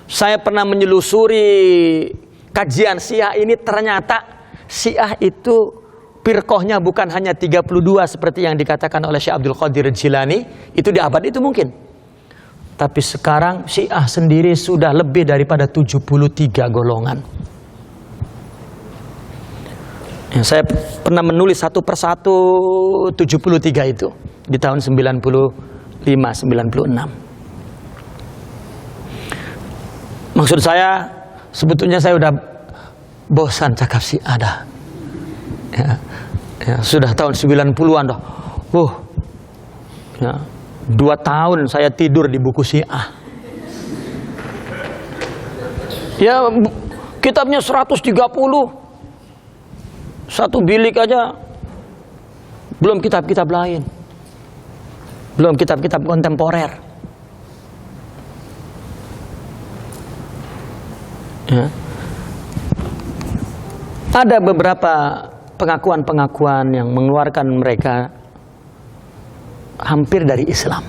Saya pernah menyelusuri kajian Syiah ini, ternyata Syiah itu firqahnya bukan hanya 32 seperti yang dikatakan oleh Syekh Abdul Qadir Jilani, itu di abad itu mungkin. Tapi sekarang Syiah sendiri sudah lebih daripada 73 golongan. Ya, saya pernah menulis satu persatu 73 itu di tahun 95-96. Maksud saya, sebetulnya saya udah bosan cakap Syiah dah. Ya, sudah tahun 90-an dah. Ya. 2 tahun saya tidur di buku Syiah. Ya, kitabnya 130. Satu bilik aja. Belum kitab-kitab lain. Belum kitab-kitab kontemporer. Ya. Ada beberapa pengakuan-pengakuan yang mengeluarkan mereka hampir dari Islam.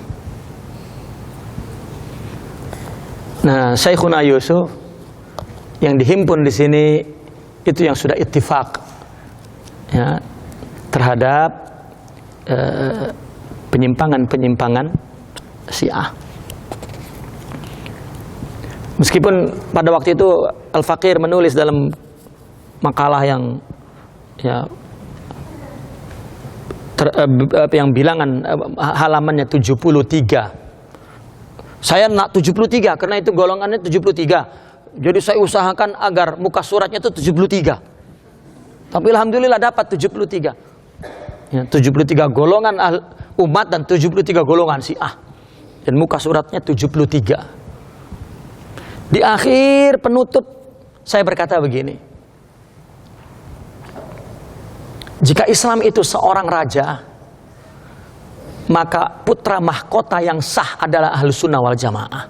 Nah, Syekhuna Yusuf yang dihimpun di sini itu yang sudah ittifaq ya, terhadap penyimpangan-penyimpangan Syiah. Meskipun pada waktu itu Al-Faqir menulis dalam makalah yang ya yang bilangan halamannya 73. Saya nak 73 karena itu golongannya 73. Jadi saya usahakan agar muka suratnya itu 73. Tapi alhamdulillah dapat 73. Ya, 73 golongan umat dan 73 golongan Syiah. Dan muka suratnya 73. Di akhir penutup saya berkata begini. Jika Islam itu seorang raja, maka putra mahkota yang sah adalah Ahlus Sunnah wal Jamaah.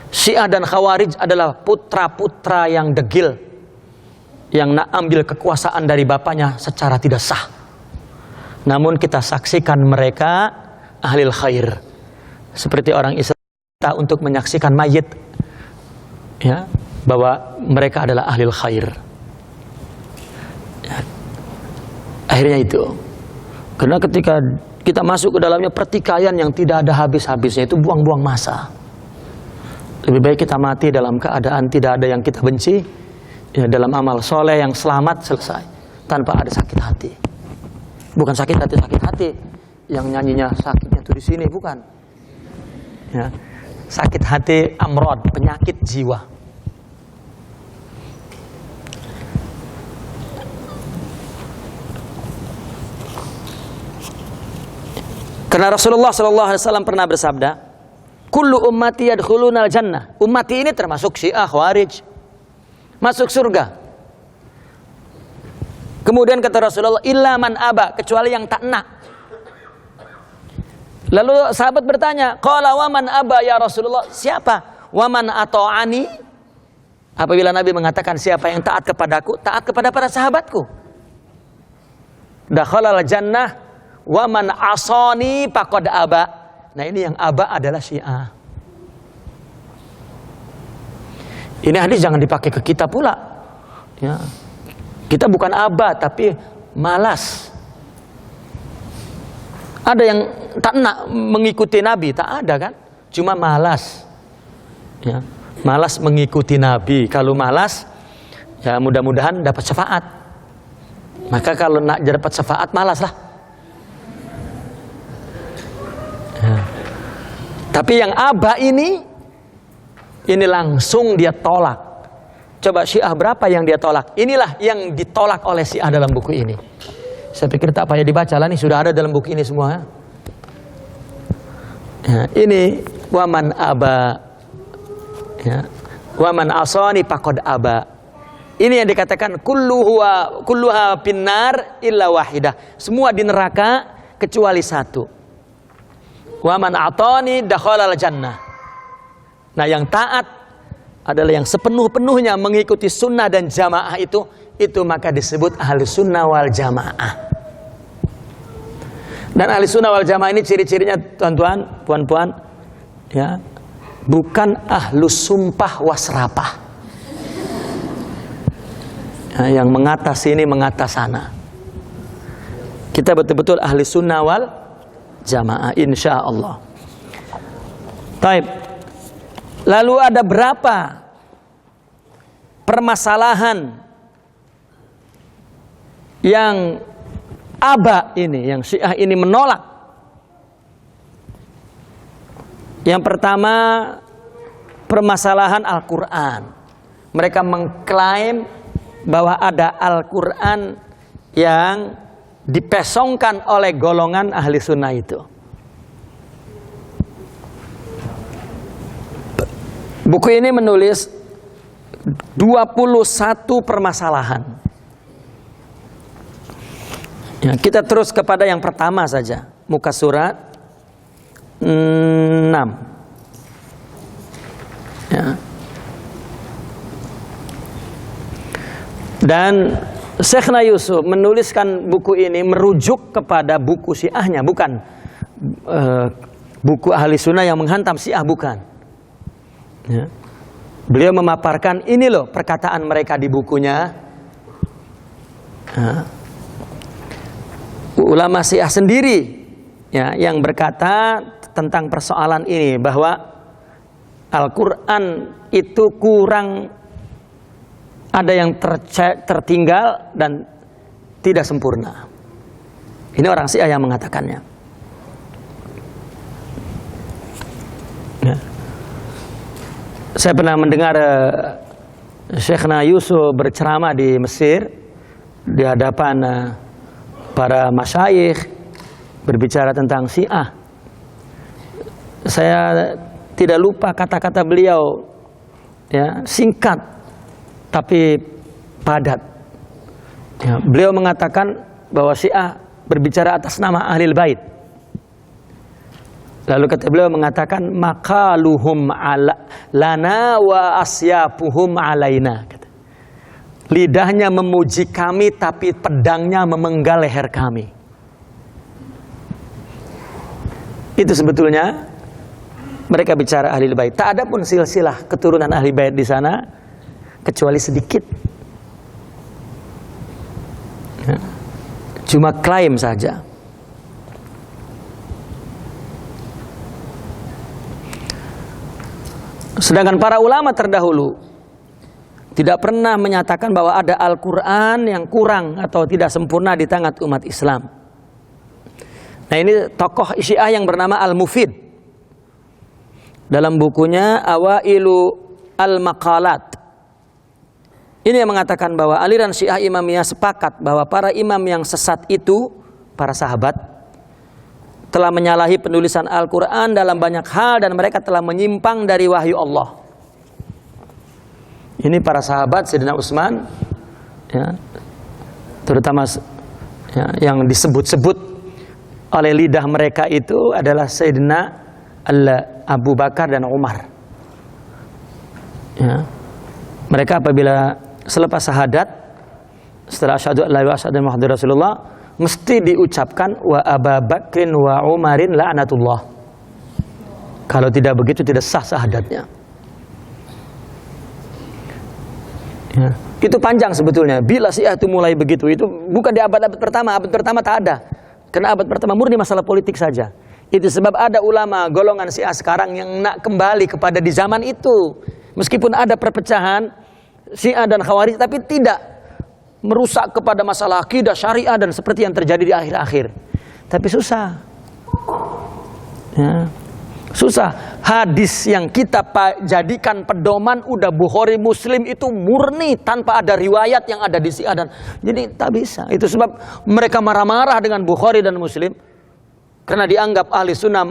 Syiah dan Khawarij adalah putra-putra yang degil, yang nak ambil kekuasaan dari bapaknya secara tidak sah. Namun kita saksikan mereka ahlil khair. Seperti orang Islam untuk menyaksikan mayit, ya, bahwa mereka adalah ahlil khair. Ya. Akhirnya itu. Karena ketika kita masuk ke dalamnya pertikaian yang tidak ada habis-habisnya, itu buang-buang masa. Lebih baik kita mati dalam keadaan tidak ada yang kita benci, ya, dalam amal soleh yang selamat, selesai, tanpa ada sakit hati. Bukan sakit hati yang nyanyinya sakitnya tuh di sini, bukan. Ya, sakit hati amrod, penyakit jiwa. Karena Rasulullah SAW pernah bersabda, kullu ummati yadkhulunal jannah. Ummati ini termasuk Syiah, Khawarij, masuk surga. Kemudian kata Rasulullah, illa man aba, kecuali yang tak nak. Lalu sahabat bertanya, qala wa man aba ya Rasulullah, siapa? Wa man ata'ani. Apabila Nabi mengatakan siapa yang taat kepadaku, taat kepada para sahabatku. Dakhalal jannah wa man asani faqad aba. Nah, ini yang aba adalah Syiah. Ini hadis jangan dipakai ke kita pula. Ya. Kita bukan aba tapi malas. Ada yang tak nak mengikuti Nabi, tak ada kan? Cuma malas. Ya. Malas mengikuti Nabi. Kalau malas, ya mudah-mudahan dapat syafaat. Maka kalau nak dapat syafaat, malaslah. Ya. Tapi yang aba ini langsung dia tolak. Coba Syiah berapa yang dia tolak? Inilah yang ditolak oleh Syiah dalam buku ini. Saya pikir tak payah dibaca lah, nih sudah ada dalam buku ini semua. Ya, ini waman aba, ya, waman asani faqad aba. Ini yang dikatakan kulluha finnar illa wahidah. Semua di neraka kecuali satu. Waman atani dakhalal jannah. Nah, yang taat adalah yang sepenuh-penuhnya mengikuti sunnah dan jamaah itu maka disebut ahli sunnah wal jamaah. Dan ahli sunnah wal jamaah ini ciri-cirinya, tuan-tuan, puan-puan, ya, bukan ahlus sumpah wasrapah, ya, yang mengatas sini mengatas sana. Kita betul-betul ahli sunnah wal jamaah, insya Allah. Taib. Lalu ada berapa permasalahan yang aba ini, yang Syiah ini menolak? Yang pertama, permasalahan Al-Quran. Mereka mengklaim bahwa ada Al-Quran yang dipesongkan oleh golongan ahli sunnah itu. Buku ini menulis 21 permasalahan. Ya, kita terus kepada yang pertama saja, muka surat 6. Ya. Dan Syekhna Yusuf menuliskan buku ini merujuk kepada buku Syiahnya, bukan buku ahli sunnah yang menghantam Syiah, bukan. Ya. Beliau memaparkan ini loh perkataan mereka di bukunya. Ya. Ulama Syiah sendiri, ya, yang berkata tentang persoalan ini bahwa Al-Quran itu kurang, ada yang tertinggal dan tidak sempurna. Ini orang Syiah yang mengatakannya. Ya. Saya pernah mendengar Syekhna Yusuf berceramah di Mesir di hadapan para masyayikh, berbicara tentang Syiah. Saya tidak lupa kata-kata beliau, ya, singkat tapi padat. Ya, beliau mengatakan bahwa Syiah berbicara atas nama Ahlul Bait. Lalu kata beliau mengatakan maqaluhum ala lana wa asyapuhum alaina. Lidahnya memuji kami tapi pedangnya memenggal leher kami. Itu sebetulnya mereka bicara ahli bait. Tak ada pun silsilah keturunan ahli bait di sana kecuali sedikit. Ya. Cuma klaim saja. Sedangkan para ulama terdahulu tidak pernah menyatakan bahwa ada Al-Quran yang kurang atau tidak sempurna di tangan umat Islam. Nah, ini tokoh Syiah yang bernama Al-Mufid. Dalam bukunya Awailu Al-Maqalat, ini yang mengatakan bahwa aliran Syiah Imamiyah sepakat bahwa para imam yang sesat itu, para sahabat, telah menyalahi penulisan Al-Quran dalam banyak hal dan mereka telah menyimpang dari wahyu Allah. Ini para sahabat Sayyidina Utsman, ya, terutama ya, yang disebut-sebut oleh lidah mereka itu adalah Sayyidina Abu Bakar dan Umar. Ya. Mereka apabila selepas syahadat, setelah asyhadu an la ilaha illallah wa asyhadu anna muhammadar rasulullah, mesti diucapkan wa Abu Bakrin wa Umarin la'natullah. Kalau tidak begitu tidak sah syahadatnya. Ya. Itu panjang sebetulnya. Bila Syiah itu mulai begitu, itu bukan di abad-abad pertama. Abad pertama tak ada. Karena abad pertama murni masalah politik saja. Itu sebab ada ulama golongan Syiah sekarang yang nak kembali kepada di zaman itu. Meskipun ada perpecahan Syiah dan Khawarij, tapi tidak merusak kepada masalah akidah syariah dan seperti yang terjadi di akhir-akhir. Tapi susah. Ya. Susah. Hadis yang kita jadikan pedoman udah Bukhari Muslim itu murni tanpa ada riwayat yang ada di Syiah, dan jadi tak bisa. Itu sebab mereka marah-marah dengan Bukhari dan Muslim karena dianggap ahli sunnah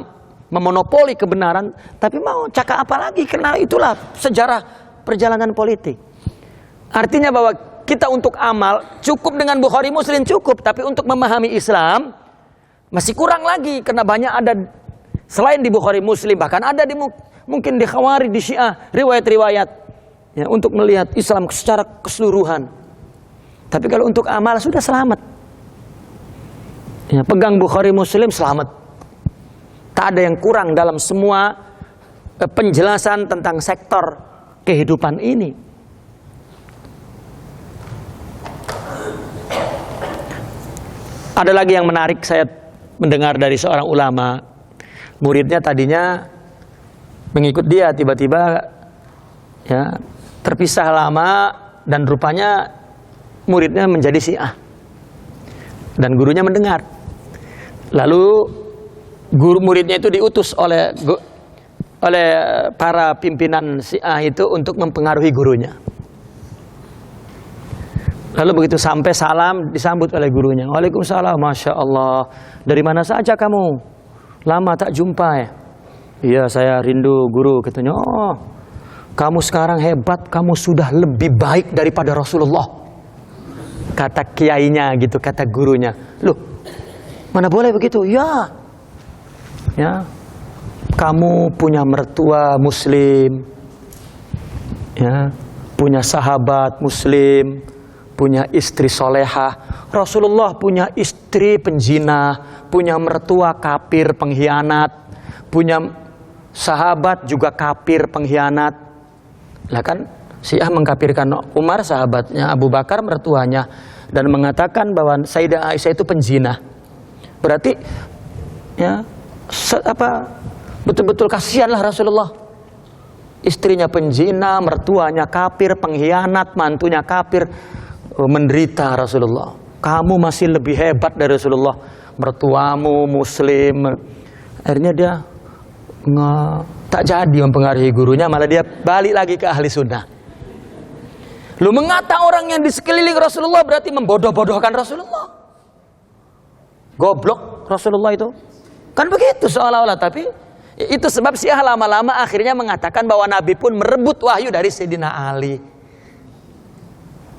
memonopoli kebenaran, tapi mau cakap apa lagi, karena itulah sejarah perjalanan politik. Artinya bahwa kita untuk amal cukup dengan Bukhari Muslim cukup, tapi untuk memahami Islam masih kurang lagi, karena banyak ada selain di Bukhari Muslim, bahkan ada di mungkin di Khawarij, di Syiah, riwayat-riwayat ya, untuk melihat Islam secara keseluruhan. Tapi kalau untuk amal sudah selamat. Ya, pegang Bukhari Muslim selamat. Tak ada yang kurang dalam semua penjelasan tentang sektor kehidupan ini. Ada lagi yang menarik, saya mendengar dari seorang ulama. Muridnya tadinya mengikut dia, tiba-tiba ya, terpisah lama dan rupanya muridnya menjadi Syiah. Dan gurunya mendengar. Lalu guru muridnya itu diutus oleh para pimpinan Syiah itu untuk mempengaruhi gurunya. Lalu begitu sampai salam disambut oleh gurunya. Waalaikumsalam, Masya Allah. Dari mana saja kamu? Lama tak jumpa ya? Iya, saya rindu guru. Katanya, oh, kamu sekarang hebat. Kamu sudah lebih baik daripada Rasulullah. Kata kiainya gitu, kata gurunya. Loh, mana boleh begitu? Ya, ya. Kamu punya mertua Muslim, ya, punya sahabat Muslim, punya istri solehah. Rasulullah punya istri penjina, punya mertua kafir pengkhianat, punya sahabat juga kafir pengkhianat. Lah kan Syiah mengkafirkan Umar, sahabatnya, Abu Bakar, mertuanya, dan mengatakan bahwa Sayyidah Aisyah itu penjina. Berarti ya betul-betul kasihanlah Rasulullah. Istrinya penjina, mertuanya kafir, pengkhianat, mantunya kafir. Menderita Rasulullah. Kamu masih lebih hebat dari Rasulullah. Mertuamu Muslim. Akhirnya dia tak jadi mempengaruhi gurunya, malah dia balik lagi ke ahli sunnah. Lu mengata orang yang di sekeliling Rasulullah berarti membodoh-bodohkan Rasulullah. Goblok Rasulullah itu. Kan begitu seolah-olah. Tapi itu sebab Syiah lama-lama akhirnya mengatakan bahwa Nabi pun merebut wahyu dari Sayyidina Ali.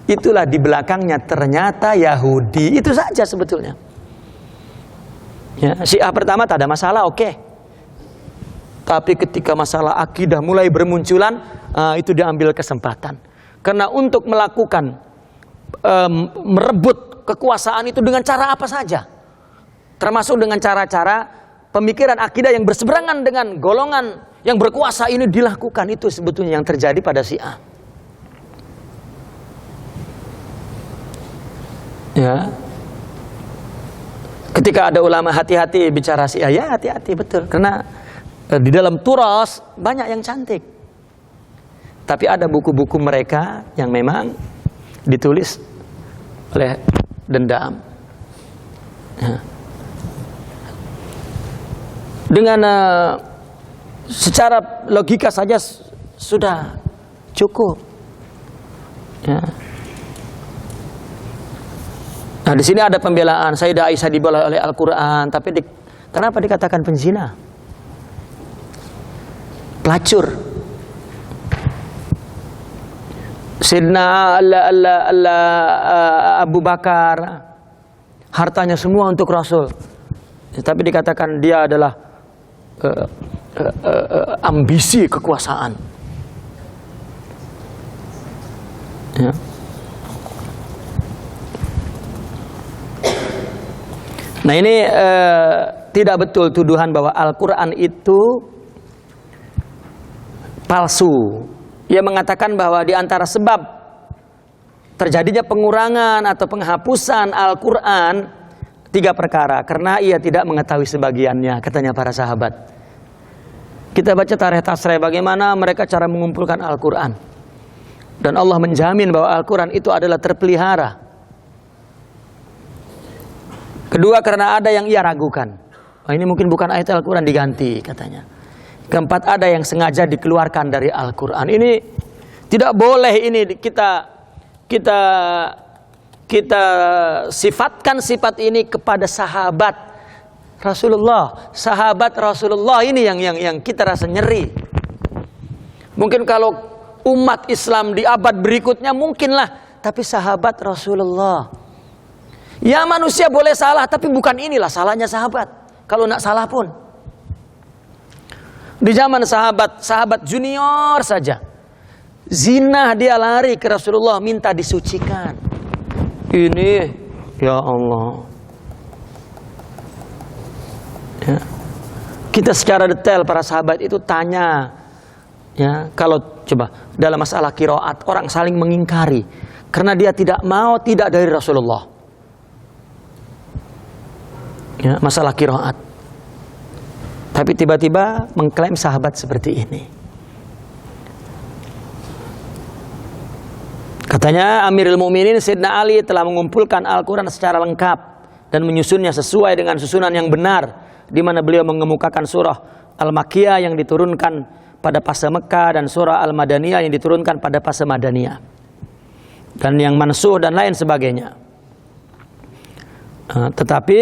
Itulah di belakangnya ternyata Yahudi. Itu saja sebetulnya. Ya, Syiah pertama tak ada masalah, oke. Tapi ketika masalah akidah mulai bermunculan, itu diambil kesempatan. Karena untuk melakukan merebut kekuasaan itu dengan cara apa saja, termasuk dengan cara-cara pemikiran akidah yang berseberangan dengan golongan yang berkuasa ini dilakukan. Itu sebetulnya yang terjadi pada Syiah. Ya, ketika ada ulama hati-hati bicara Syiah, ya hati-hati betul, karena di dalam turas banyak yang cantik. Tapi ada buku-buku mereka yang memang ditulis oleh dendam. Ya. Dengan secara logika saja sudah cukup. Ya. Nah, di sini ada pembelaan Sayyidah Aisyah dibela oleh Al-Quran, tapi kenapa dikatakan penzina? Pelacur. Sayyidina Abu Bakar, hartanya semua untuk Rasul, tapi dikatakan dia adalah ambisi kekuasaan. Ya. Nah ini tidak betul tuduhan bahwa Al-Quran itu palsu. Ia mengatakan bahwa di antara sebab terjadinya pengurangan atau penghapusan Al-Quran 3 perkara. Karena ia tidak mengetahui sebagiannya, katanya para sahabat. Kita baca tarikh tasrih bagaimana mereka cara mengumpulkan Al-Quran. Dan Allah menjamin bahwa Al-Quran itu adalah terpelihara. Kedua, karena ada yang ia ragukan. Ini mungkin bukan ayat Al-Quran, diganti katanya. Keempat, ada yang sengaja dikeluarkan dari Al-Quran. Ini tidak boleh ini kita sifatkan sifat ini kepada sahabat Rasulullah. Sahabat Rasulullah ini yang kita rasa nyeri. Mungkin kalau umat Islam di abad berikutnya mungkinlah, tapi sahabat Rasulullah. Ya manusia boleh salah, tapi bukan inilah salahnya sahabat. Kalau nak salah pun. Di zaman sahabat junior saja, zina dia lari ke Rasulullah minta disucikan. Ini ya Allah. Ya. Kita secara detail para sahabat itu tanya. Ya, kalau coba dalam masalah qiraat orang saling mengingkari karena dia tidak mau tidak dari Rasulullah. Ya, masalah qiraat. Tapi tiba-tiba mengklaim sahabat seperti ini. Katanya Amirul Mukminin Sayyidina Ali telah mengumpulkan Al-Quran secara lengkap dan menyusunnya sesuai dengan susunan yang benar, di mana beliau mengemukakan surah Al-Makkiyah yang diturunkan pada fase Mekah dan surah Al-Madaniyah yang diturunkan pada fase Madaniyah, dan yang mansuh dan lain sebagainya. Tetapi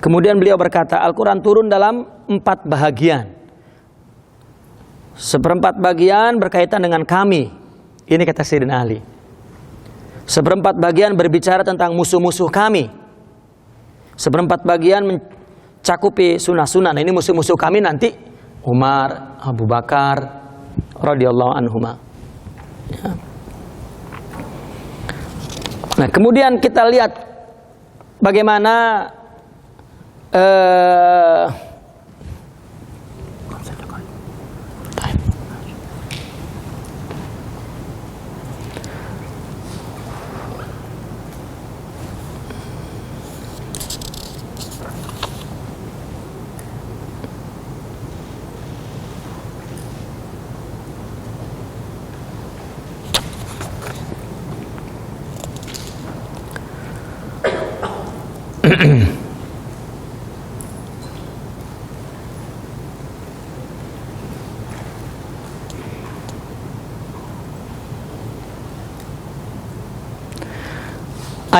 kemudian beliau berkata, Al-Quran turun dalam 4 bahagian. 1/4 bagian berkaitan dengan kami. Ini kata Sayyidina Ali. 1/4 bagian berbicara tentang musuh-musuh kami. 1/4 bagian mencakupi sunnah-sunnah. Nah, ini musuh-musuh kami nanti Umar, Abu Bakar radhiyallahu anhuma. Ya. Nah, kemudian kita lihat bagaimana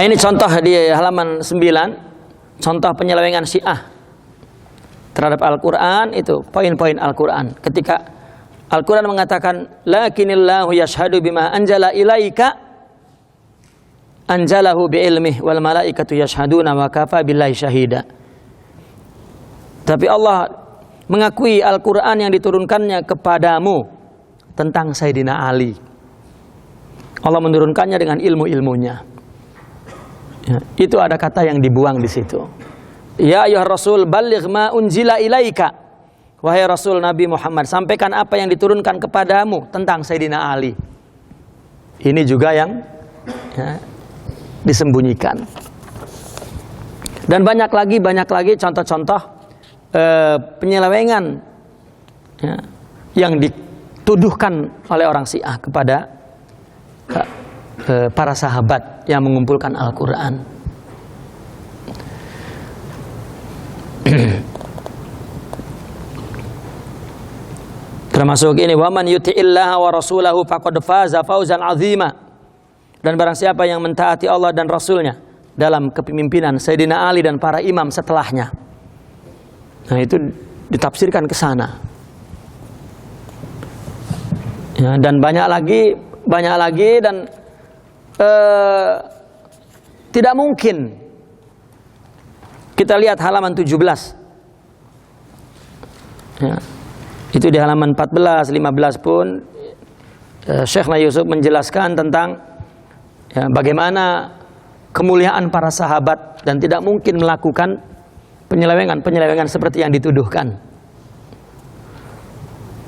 ini contoh di halaman 9, contoh penyelewengan Syiah terhadap Al-Quran. Itu poin-poin Al-Quran. Ketika Al-Quran mengatakan lakinillahu yashhadu bima anjala ilaika anjalahu bi'ilmih wal malaikatu yashhaduna wa kafa billahi syahida. Tapi Allah mengakui Al-Quran yang diturunkannya kepadamu tentang Sayyidina Ali. Allah menurunkannya dengan ilmu-ilmunya. Ya, itu ada kata yang dibuang di situ. Ya ayyuhar rasul balligh ma unzila ilaika. Wahai Rasul Nabi Muhammad, sampaikan apa yang diturunkan kepadamu tentang Sayyidina Ali. Ini juga yang disembunyikan. Dan banyak lagi contoh-contoh penyelewengan yang dituduhkan oleh orang Syiah kepada para sahabat yang mengumpulkan Al-Quran. Termasuk ini, waman yuti'illaha wa rasulahu faqad faza fawzan 'azima. Dan barang siapa yang mentaati Allah dan Rasulnya dalam kepemimpinan Sayyidina Ali dan para imam setelahnya. Nah, itu ditafsirkan ke sana. Ya, dan banyak lagi dan tidak mungkin. Kita lihat halaman 17. Ya. Itu di halaman 14, 15 pun Syekh Yusuf menjelaskan tentang bagaimana kemuliaan para sahabat dan tidak mungkin melakukan penyelewengan seperti yang dituduhkan.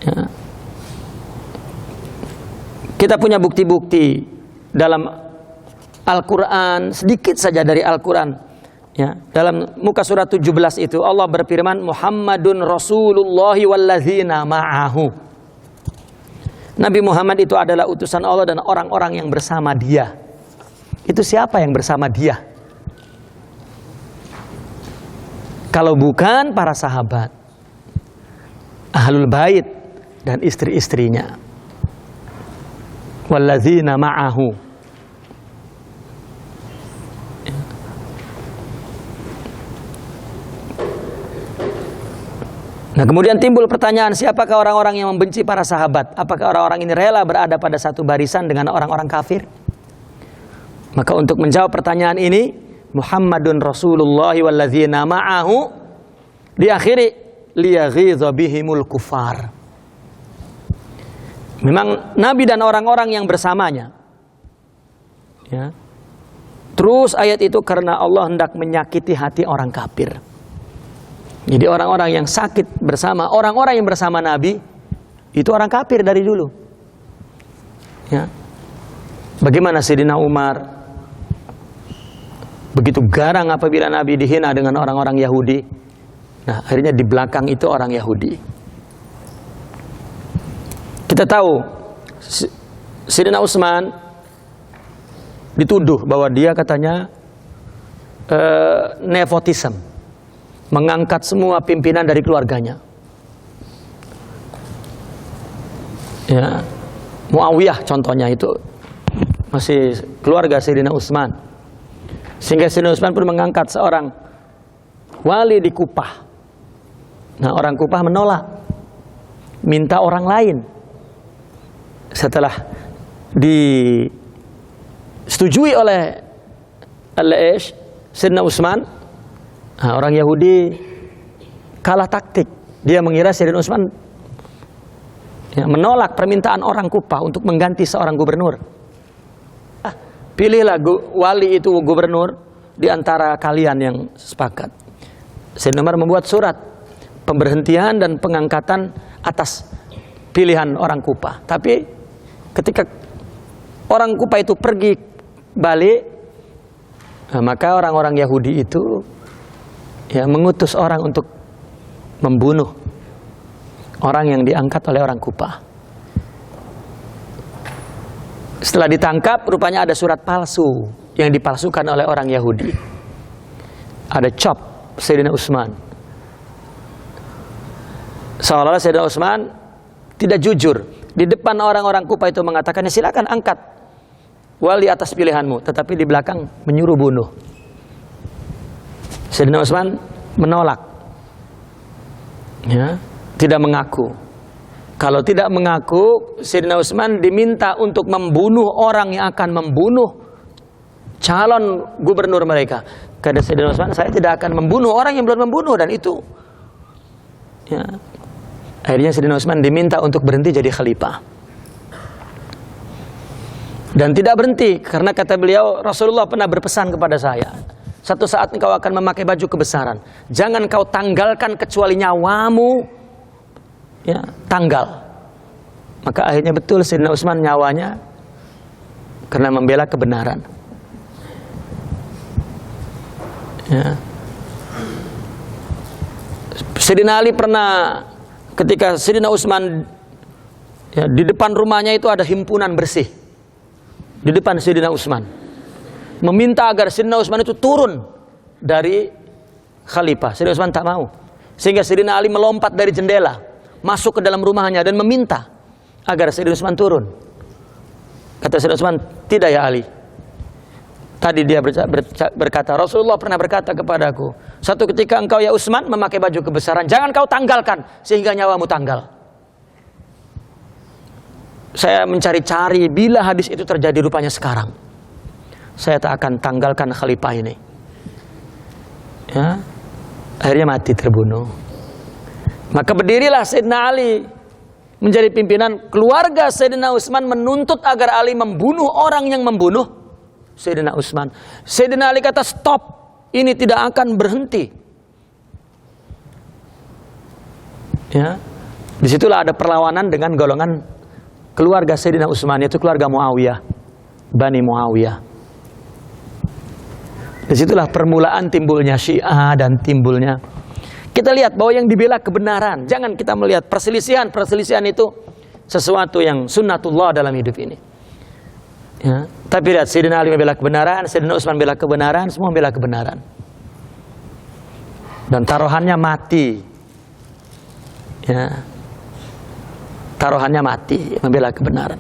Ya. Kita punya bukti-bukti dalam Al-Quran, sedikit saja dari Al-Quran. Ya, dalam muka surat 17 itu Allah berfirman, Muhammadun Rasulullah walladzina ma'ahu. Nabi Muhammad itu adalah utusan Allah dan orang-orang yang bersama dia. Itu siapa yang bersama dia? Kalau bukan para sahabat, ahlul bait dan istri-istrinya. Walladzina ma'ahu. Nah, kemudian timbul pertanyaan, siapakah orang-orang yang membenci para sahabat? Apakah orang-orang ini rela berada pada satu barisan dengan orang-orang kafir? Maka untuk menjawab pertanyaan ini, Muhammadun Rasulullah walladzina ma'ahu diakhiri liyaghidha bihimul kufar. Memang Nabi dan orang-orang yang bersamanya. Ya. Terus ayat itu karena Allah hendak menyakiti hati orang kafir. Jadi orang-orang yang sakit bersama, orang-orang yang bersama Nabi, itu orang kafir dari dulu. Ya. Bagaimana Sayyidina Umar begitu garang apabila Nabi dihina dengan orang-orang Yahudi. Nah, akhirnya di belakang itu orang Yahudi. Kita tahu Sayyidina Utsman dituduh bahwa dia katanya nepotisme, mengangkat semua pimpinan dari keluarganya. Ya, Muawiyah contohnya itu masih keluarga Sayyidina Utsman. Sehingga Sayyidina Utsman pun mengangkat seorang wali di Kufah. Nah, orang Kufah menolak, minta orang lain. Setelah disetujui oleh Sayyidina Utsman, nah, orang Yahudi kalah taktik. Dia mengira Sayyidina Utsman menolak permintaan orang Kufah untuk mengganti seorang gubernur. Pilihlah wali itu gubernur di antara kalian yang sepakat. Sayyidina Umar membuat surat pemberhentian dan pengangkatan atas pilihan orang Kufah. Tapi ketika orang Kufah itu pergi balik, maka orang-orang Yahudi itu mengutus orang untuk membunuh orang yang diangkat oleh orang Kufah. Setelah ditangkap, rupanya ada surat palsu yang dipalsukan oleh orang Yahudi. Ada cop Sayyidina Utsman. Seolah-olah Sayyidina Utsman tidak jujur. Di depan orang-orang Kufah itu mengatakan, silakan angkat wali atas pilihanmu, tetapi di belakang menyuruh bunuh. Sayyidina Utsman menolak, tidak mengaku. Kalau tidak mengaku, Sayyidina Utsman diminta untuk membunuh orang yang akan membunuh calon gubernur mereka. Kata Sayyidina Utsman, saya tidak akan membunuh orang yang belum membunuh, dan itu Ya. Akhirnya Sayyidina Utsman diminta untuk berhenti jadi khalifah. Dan tidak berhenti karena kata beliau, Rasulullah pernah berpesan kepada saya, satu saat engkau akan memakai baju kebesaran, jangan kau tanggalkan kecuali nyawamu, ya, tanggal. Maka akhirnya betul Sayyidina Utsman nyawanya karena membela kebenaran. Ya. Sayyidina Ali pernah, ketika Sayyidina Utsman, ya, di depan rumahnya itu ada himpunan bersih. Di depan Sayyidina Utsman, meminta agar Sayyidina Utsman itu turun dari khalifah. Sayyidina Utsman tak mau. Sehingga Sayyidina Ali melompat dari jendela, masuk ke dalam rumahnya dan meminta agar Sayyidina Utsman turun. Kata Sayyidina Utsman, tidak ya Ali. Tadi dia berkata, Rasulullah pernah berkata kepadaku, satu ketika engkau ya Utsman memakai baju kebesaran, jangan kau tanggalkan sehingga nyawamu tanggal. Saya mencari-cari bila hadis itu terjadi, rupanya sekarang. Saya tak akan tanggalkan khalifah ini. Ya. Akhirnya mati, terbunuh. Maka berdirilah Sayyidina Ali menjadi pimpinan. Keluarga Sayyidina Utsman menuntut agar Ali membunuh orang yang membunuh Sayyidina Utsman. Sayyidina Ali kata, stop, ini tidak akan berhenti. Ya. Disitulah ada perlawanan dengan golongan keluarga Sayyidina Utsman, yaitu keluarga Muawiyah, Bani Muawiyah. Disitulah permulaan timbulnya Syiah dan timbulnya. Kita lihat bahwa yang dibela kebenaran. Jangan kita melihat perselisihan itu sesuatu yang sunnatullah dalam hidup ini. Ya. Tapi lihat, Sayyidina Ali membela kebenaran, Sayyidina Utsman membela kebenaran, semua membela kebenaran. Dan taruhannya mati. Ya. Taruhannya mati, membela kebenaran.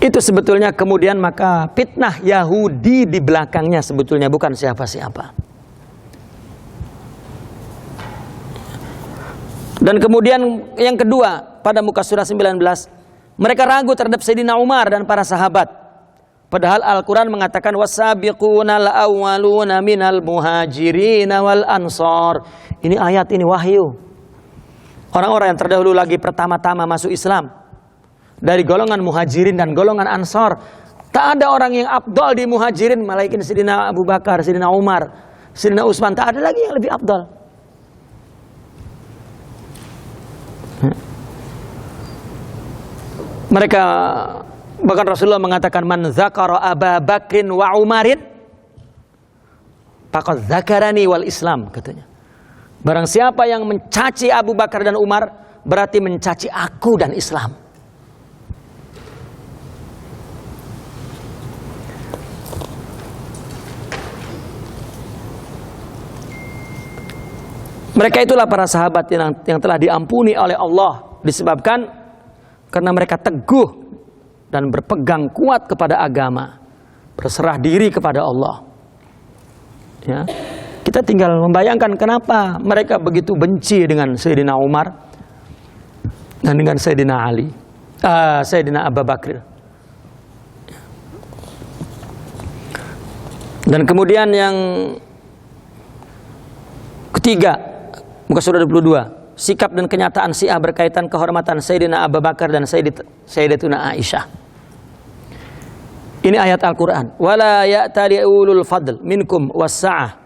Itu sebetulnya kemudian maka fitnah Yahudi di belakangnya sebetulnya bukan siapa-siapa. Dan kemudian yang kedua, pada muka surah 19, mereka ragu terhadap Sayyidina Umar dan para sahabat. Padahal Al-Quran mengatakan wasabiqunal awwaluna minal muhajirin wal ansar. Ini ayat, ini wahyu. Orang-orang yang terdahulu lagi pertama-tama masuk Islam dari golongan muhajirin dan golongan ansar. Tak ada orang yang afdal di muhajirin melainkan Sayyidina Abu Bakar, Sayyidina Umar, Sayyidina Utsman. Tak ada lagi yang lebih afdal. Mereka, bahkan Rasulullah mengatakan, man zakara Aba Bakrin wa Umarin faqad zakarani wal Islam, katanya. Barang siapa yang mencaci Abu Bakar dan Umar, berarti mencaci aku dan Islam. Mereka itulah para sahabat yang telah diampuni oleh Allah, disebabkan karena mereka teguh dan berpegang kuat kepada agama, berserah diri kepada Allah. Ya. Kita tinggal membayangkan kenapa mereka begitu benci dengan Sayyidina Umar dan dengan Sayyidina Ali, Sayyidina Abu Bakar. Dan kemudian yang ketiga, muka surah 22, sikap dan kenyataan Syiah berkaitan kehormatan Sayyidina Abu Bakar dan Sayyidatuna Aisyah. Ini ayat Al-Quran. Wala ya'tali ulul fadl minkum was-sa'ah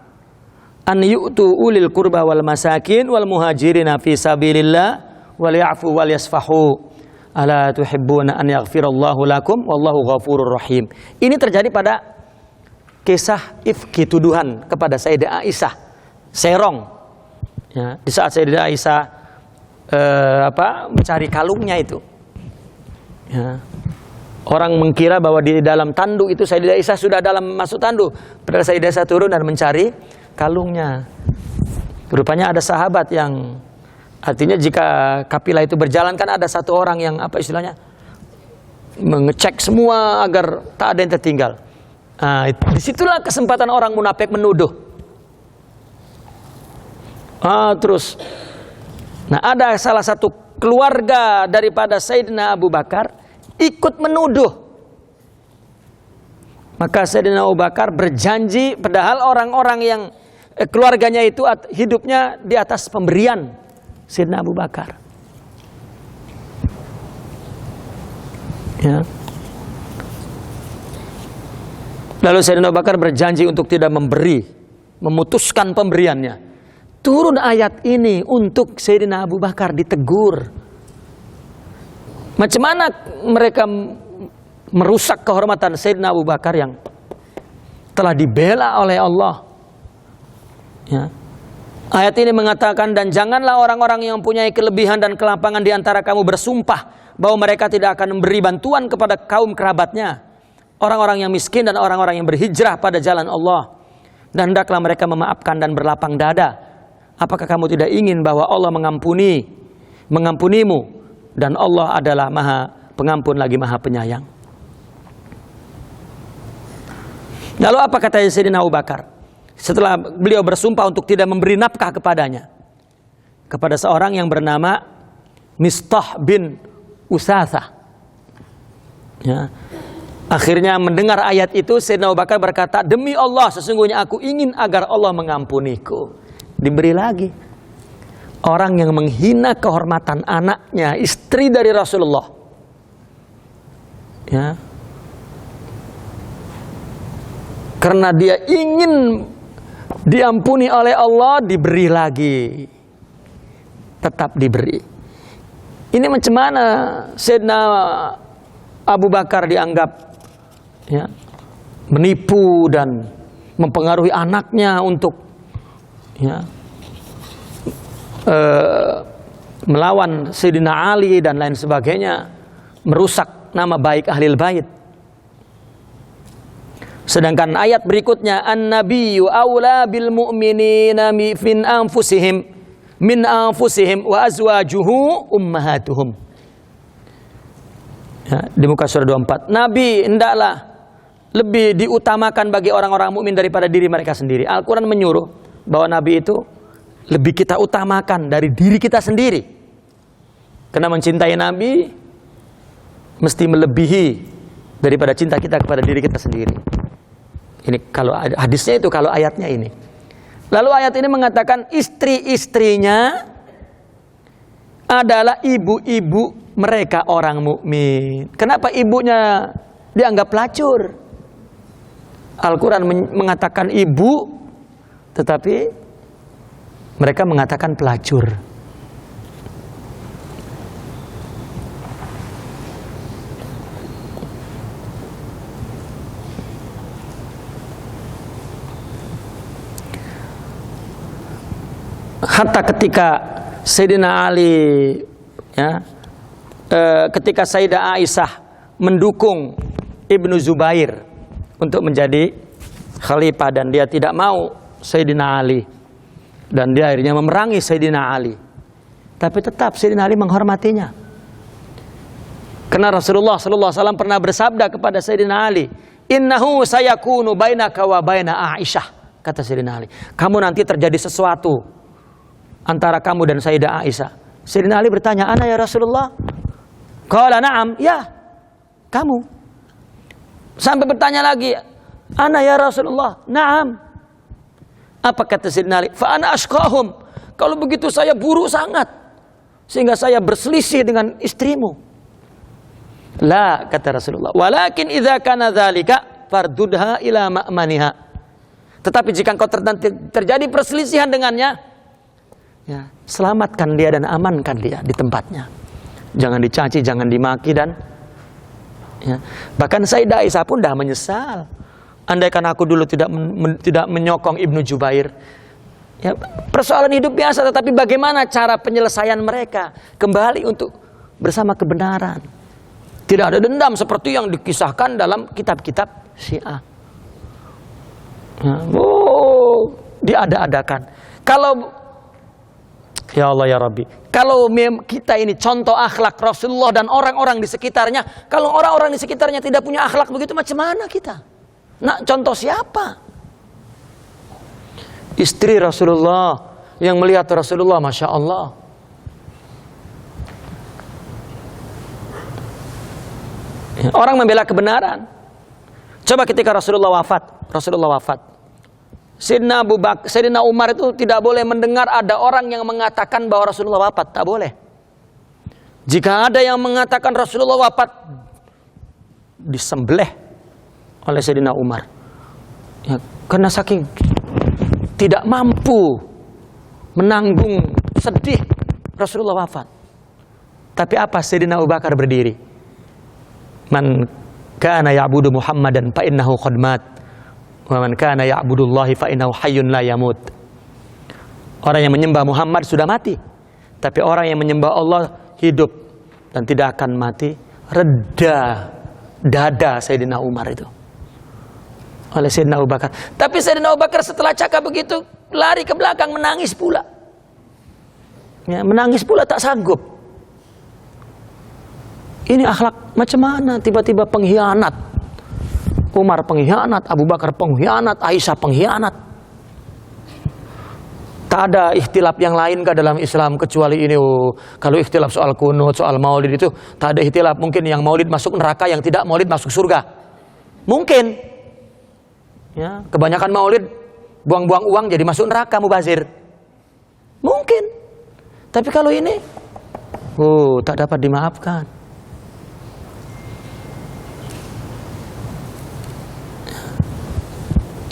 an yu'tu ulil qurba wal masakin wal muhajirina fi sabilillah wal ya'fu wal yasfahu ala tuhibbuna an yaghfirallahu lakum wallahu ghafurur rahim. Ini terjadi pada kisah ifki, tuduhan kepada Sayyidah Aisyah, serong. Ya, di saat Sayyidah Aisyah mencari kalungnya itu. Ya. Orang mengkira bahwa di dalam tanduk itu Sayyidah Aisyah sudah dalam masuk tanduk. Padahal Sayyidah Aisyah turun dan mencari kalungnya. Rupanya ada sahabat yang, artinya jika kafilah itu berjalan kan ada satu orang yang istilahnya mengecek semua agar tak ada yang tertinggal. Disitulah kesempatan orang munafik menuduh. Terus, ada salah satu keluarga daripada Sayyidina Abu Bakar ikut menuduh. Maka Sayyidina Abu Bakar berjanji, padahal orang-orang yang keluarganya itu hidupnya di atas pemberian Sayyidina Abu Bakar. Ya. Lalu Sayyidina Abu Bakar berjanji untuk tidak memberi, memutuskan pemberiannya. Turun ayat ini untuk Sayyidina Abu Bakar ditegur. Macam mana mereka merusak kehormatan Sayyidina Abu Bakar yang telah dibela oleh Allah. Ya. Ayat ini mengatakan, dan janganlah orang-orang yang mempunyai kelebihan dan kelapangan di antara kamu bersumpah bahwa mereka tidak akan memberi bantuan kepada kaum kerabatnya, orang-orang yang miskin dan orang-orang yang berhijrah pada jalan Allah. Dan hendaklah mereka memaafkan dan berlapang dada. Apakah kamu tidak ingin bahwa Allah mengampunimu, dan Allah adalah Maha Pengampun lagi Maha Penyayang. Lalu apa kata Sayyidina Abu Bakar setelah beliau bersumpah untuk tidak memberi nafkah kepadanya, kepada seorang yang bernama Mistah bin Usathah? Ya. Akhirnya mendengar ayat itu, Sayyidina Abu Bakar berkata, demi Allah, sesungguhnya aku ingin agar Allah mengampuniku. Diberi lagi. Orang yang menghina kehormatan anaknya, istri dari Rasulullah. Ya. Karena dia ingin diampuni oleh Allah, diberi lagi. Tetap diberi. Ini macam mana Sayyidina Abu Bakar dianggap ya, menipu dan mempengaruhi anaknya untuk ya, melawan Sayyidina Ali dan lain sebagainya, merusak nama baik Ahlul Bait. Sedangkan ayat berikutnya, an-nabiyyu aula bil mu'minina min anfusihim wa azwajuhu ummahatuhum. Ya, di muka surah 24, Nabi hendaklah lebih diutamakan bagi orang-orang mukmin daripada diri mereka sendiri. Al-Quran menyuruh bahwa Nabi itu lebih kita utamakan dari diri kita sendiri. Karena mencintai Nabi mesti melebihi daripada cinta kita kepada diri kita sendiri. Ini kalau hadisnya itu, kalau ayatnya ini. Lalu ayat ini mengatakan istri-istrinya adalah ibu-ibu mereka orang mukmin. Kenapa ibunya dianggap pelacur? Al-Quran mengatakan ibu, tetapi mereka mengatakan pelacur. Hatta ketika Sayyidina Ali ya, ketika Sayyidah Aisyah mendukung Ibnu Zubair untuk menjadi khalifah, dan dia tidak mau Sayyidina Ali, dan dia akhirnya memerangi Sayyidina Ali, tapi tetap Sayyidina Ali menghormatinya. Karena Rasulullah SAW pernah bersabda kepada Sayyidina Ali, innahu sayakunu bainaka wa baina Aisyah, kata Sayyidina Ali, kamu nanti terjadi sesuatu antara kamu dan Sayyidah Aisyah. Sayyidina Ali bertanya, ana ya Rasulullah? Qala na'am, ya, kamu. Sampai bertanya lagi, ana ya Rasulullah? Na'am. Apa kata Sayyidina Ali? Fa ana ashqahum. Kalau begitu saya buruk sangat, sehingga saya berselisih dengan istrimu. La, kata Rasulullah, walakin idza kana dzalika fardudha ila ma'maniha. Tetapi jika engkau terjadi perselisihan dengannya, ya, selamatkan dia dan amankan dia di tempatnya. Jangan dicaci, jangan dimaki, dan ya, bahkan Sayyidah Aisyah pun dah menyesal. Andaikan aku dulu tidak menyokong Ibnu Jubair. Ya, persoalan hidup biasa, tetapi bagaimana cara penyelesaian mereka kembali untuk bersama kebenaran. Tidak ada dendam seperti yang dikisahkan dalam kitab-kitab Syiah. Ya, diada-adakan. Kalau ya Allah ya Rabbi, kalau kita ini contoh akhlak Rasulullah dan orang-orang di sekitarnya, kalau orang-orang di sekitarnya tidak punya akhlak begitu, macam mana kita? Nak contoh siapa? Istri Rasulullah yang melihat Rasulullah, Masya Allah. Orang membela kebenaran. Coba ketika Rasulullah wafat, Sayyidina Umar itu tidak boleh mendengar ada orang yang mengatakan bahwa Rasulullah wafat, tak boleh. Jika ada yang mengatakan Rasulullah wafat, disembelih oleh Sayyidina Umar. Ya, karena saking tidak mampu menanggung sedih Rasulullah wafat. Tapi apa? Sayyidina Abu Bakar berdiri. Man kana ya'budu Muhammadan fa innahu qad mat. Wa man kana ya'budullahi fa innahu hayyun la yamut. Orang yang menyembah Muhammad sudah mati, tapi orang yang menyembah Allah hidup dan tidak akan mati. Reda dada Sayyidina Umar itu oleh Sayyidina Abu Bakar. Tapi Sayyidina Abu Bakar setelah cakap begitu lari ke belakang menangis pula. Ya, menangis pula, tak sanggup. Ini akhlak macam mana? Tiba-tiba pengkhianat. Umar pengkhianat, Abu Bakar pengkhianat, Aisyah pengkhianat. Tak ada ikhtilaf yang lain ke dalam Islam kecuali ini. Kalau ikhtilaf soal kunut, soal maulid itu tak ada ikhtilaf. Mungkin yang maulid masuk neraka, yang tidak maulid masuk surga. Mungkin. Ya, kebanyakan maulid buang-buang uang jadi masuk neraka, mubazir. Mungkin. Tapi kalau ini, tak dapat dimaafkan.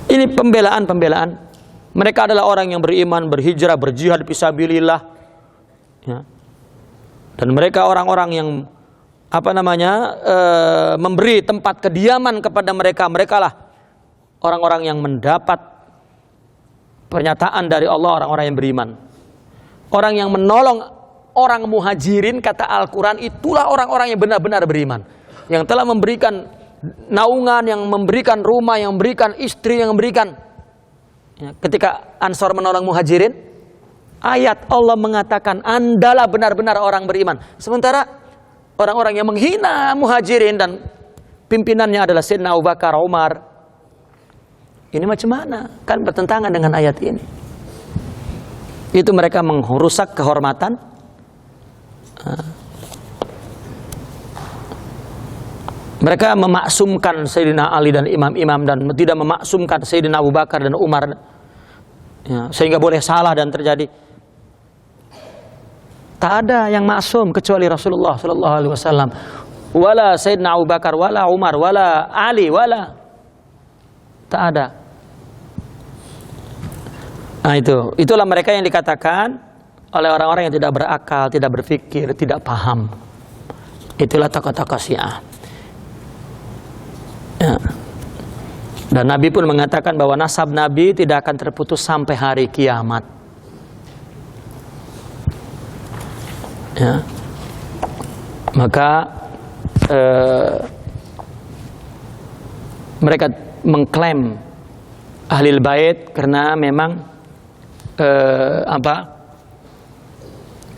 Ini pembelaan. Mereka adalah orang yang beriman, berhijrah, berjihad fisabilillah. Ya. Dan mereka orang-orang yang memberi tempat kediaman kepada mereka. Mereka lah orang-orang yang mendapat pernyataan dari Allah, orang-orang yang beriman. Orang yang menolong orang muhajirin, kata Al-Quran, itulah orang-orang yang benar-benar beriman. Yang telah memberikan naungan, yang memberikan rumah, yang memberikan istri, yang memberikan. Ya, ketika Ansor menolong muhajirin, ayat Allah mengatakan, Andalah benar-benar orang beriman. Sementara orang-orang yang menghina muhajirin dan pimpinannya adalah Sayyidina Abu Bakar, Umar. Ini macam mana? Kan bertentangan dengan ayat ini. Itu mereka merusak kehormatan mereka memaksumkan Sayyidina Ali dan imam-imam dan tidak memaksumkan Sayyidina Abu Bakar dan Umar, ya, sehingga boleh salah dan terjadi. Tak ada yang maksum kecuali Rasulullah sallallahu alaihi wasallam. Wala Sayyidina Abu Bakar, wala Umar, wala Ali, wala. Tak ada. Nah, itulah mereka yang dikatakan oleh orang-orang yang tidak berakal, tidak berpikir, tidak paham. Itulah tokoh-tokoh Syiah. Ya. Dan Nabi pun mengatakan bahwa nasab Nabi tidak akan terputus sampai hari kiamat. Ya. Maka mereka mengklaim Ahlul Bait karena memang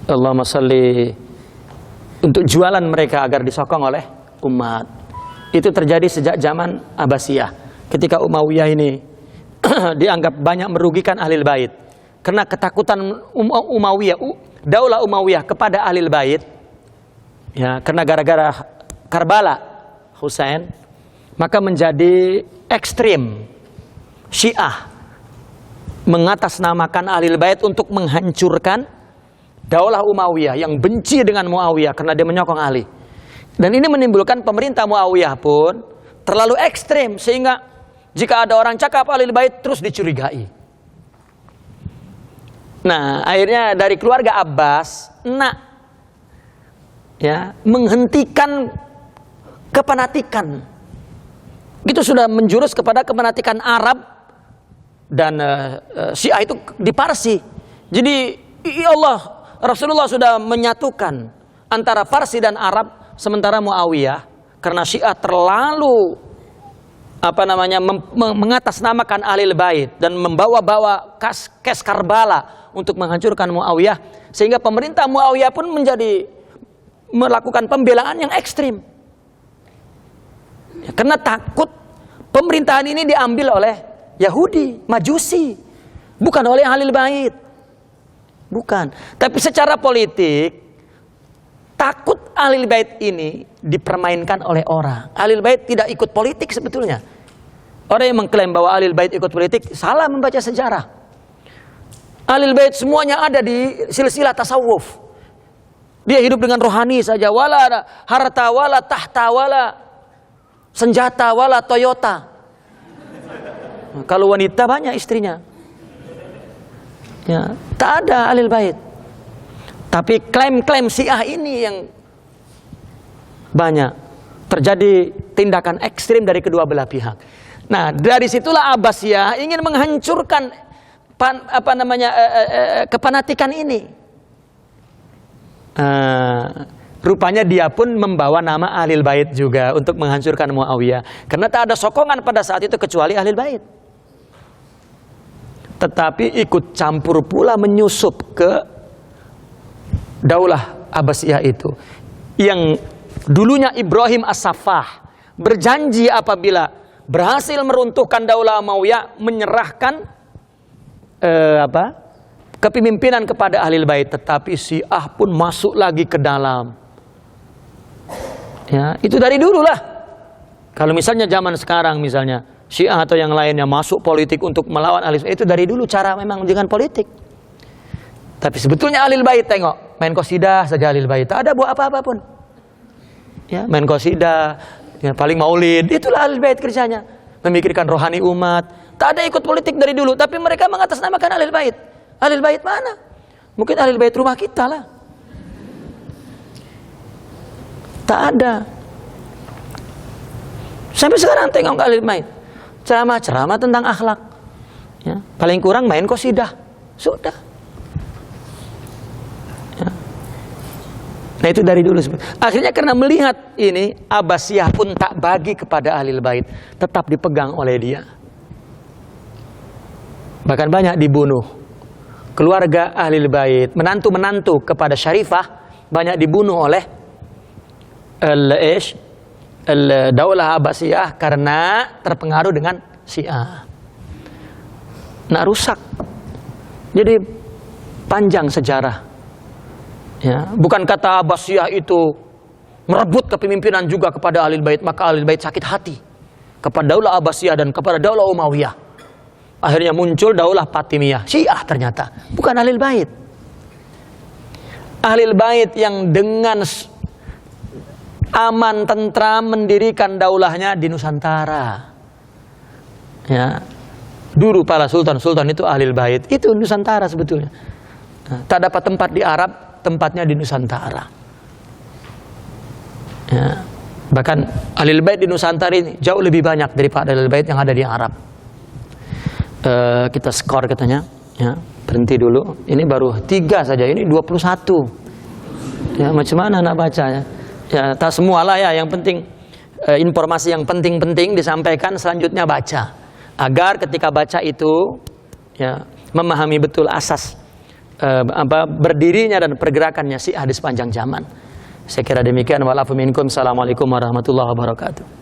Allahumma sholli, untuk jualan mereka agar disokong oleh umat. Itu terjadi sejak zaman Abbasiyah, ketika Umayyah ini dianggap banyak merugikan Ahlul Bait karena ketakutan Umayyah, Daulah Umayyah kepada Ahlul Bait, ya, karena gara-gara Karbala Husain, maka menjadi ekstrim. Syiah mengatasnamakan Ahlul Bait untuk menghancurkan Daulah Umayyah yang benci dengan Muawiyah karena dia menyokong Ali. Dan ini menimbulkan pemerintah Muawiyah pun terlalu ekstrim sehingga jika ada orang cakap Ahlul Bait terus dicurigai. Nah, akhirnya dari keluarga Abbas menghentikan kepenatikan. Itu sudah menjurus kepada kepenatikan Arab. Dan Syiah itu di Parsi. Jadi Rasulullah sudah menyatukan antara Parsi dan Arab, sementara Muawiyah karena Syiah terlalu mengatasnamakan Ahlul Bait dan membawa-bawa kes Karbala untuk menghancurkan Muawiyah, sehingga pemerintah Muawiyah pun melakukan pembelaan yang ekstrim. Ya, karena takut pemerintahan ini diambil oleh Yahudi, Majusi, bukan oleh Ahlul Bait. Bukan. Tapi secara politik, takut Ahlul Bait ini dipermainkan oleh orang. Ahlul Bait tidak ikut politik sebetulnya. Orang yang mengklaim bahwa Ahlul Bait ikut politik salah membaca sejarah. Ahlul Bait semuanya ada di silsilah tasawuf. Dia hidup dengan rohani saja, wala harta, wala tahta, wala senjata, wala Toyota. Kalau wanita banyak istrinya. Ya, tak ada Ahlul Bait. Tapi klaim-klaim Syiah ini yang banyak terjadi tindakan ekstrim dari kedua belah pihak. Nah, dari situlah Abbasiyah ingin menghancurkan kepanatikan ini. Rupanya dia pun membawa nama Ahlul Bait juga untuk menghancurkan Muawiyah, karena tak ada sokongan pada saat itu kecuali Ahlul Bait. Tetapi ikut campur pula menyusup ke daulah Abbasiyah itu, yang dulunya Ibrahim As-Saffah berjanji apabila berhasil meruntuhkan daulah Umayyah menyerahkan kepemimpinan kepada Ahlul Bait, tetapi Syiah pun masuk lagi ke dalam. Ya, itu dari dulu lah. Kalau misalnya zaman sekarang misalnya Syiah atau yang lainnya masuk politik untuk melawan Ahlul Bait, itu dari dulu cara memang dengan politik. Tapi sebetulnya Ahlul Bait, tengok, main qasidah saja Ahlul Bait, tak ada buat apa-apa pun. Ya, main qasidah, ya, paling maulid, itulah Ahlul Bait kerjanya, memikirkan rohani umat. Tak ada ikut politik dari dulu, tapi mereka mengatasnamakan Ahlul Bait. Ahlul Bait mana? Mungkin Ahlul Bait rumah kita lah. Tak ada. Sampai sekarang tengok Ahlul Bait, ceramah-ceramah tentang akhlak. Ya, paling kurang main qasidah, sudah. Ya. Nah itu dari dulu. Akhirnya karena melihat ini, Abbasiyah pun tak bagi kepada Ahlul Bait, tetap dipegang oleh dia. Bahkan banyak dibunuh. Keluarga Ahlul Bait, menantu-menantu kepada Syarifah banyak dibunuh oleh daulah Abbasiyah karena terpengaruh dengan Syiah. Nah, rusak. Jadi panjang sejarah. Ya, bukan kata Abbasiyah itu merebut kepemimpinan juga kepada Ahlul Bait, maka Ahlul Bait sakit hati kepada daulah Abbasiyah dan kepada daulah Umayyah. Akhirnya muncul daulah Fatimiyah, Syiah ternyata, bukan Ahlul Bait. Ahlul Bait yang dengan aman tentram mendirikan daulahnya di Nusantara. Ya, dulu para sultan-sultan itu Ahlul Bait, itu Nusantara sebetulnya. Nah, tak dapat tempat di Arab, tempatnya di Nusantara. Ya, bahkan Ahlul Bait di Nusantara ini jauh lebih banyak daripada Ahlul Bait yang ada di Arab. Kita skor katanya, ya, berhenti dulu. Ini baru 3 saja, ini 21. Ya, macam mana nak baca ya? Ya, tak semualah ya. Yang penting informasi yang penting-penting disampaikan, selanjutnya baca. Agar ketika baca itu, ya, memahami betul asas berdirinya dan pergerakannya Syiah di sepanjang zaman. Saya kira demikian. Wa'alaikum warahmatullahi wabarakatuh.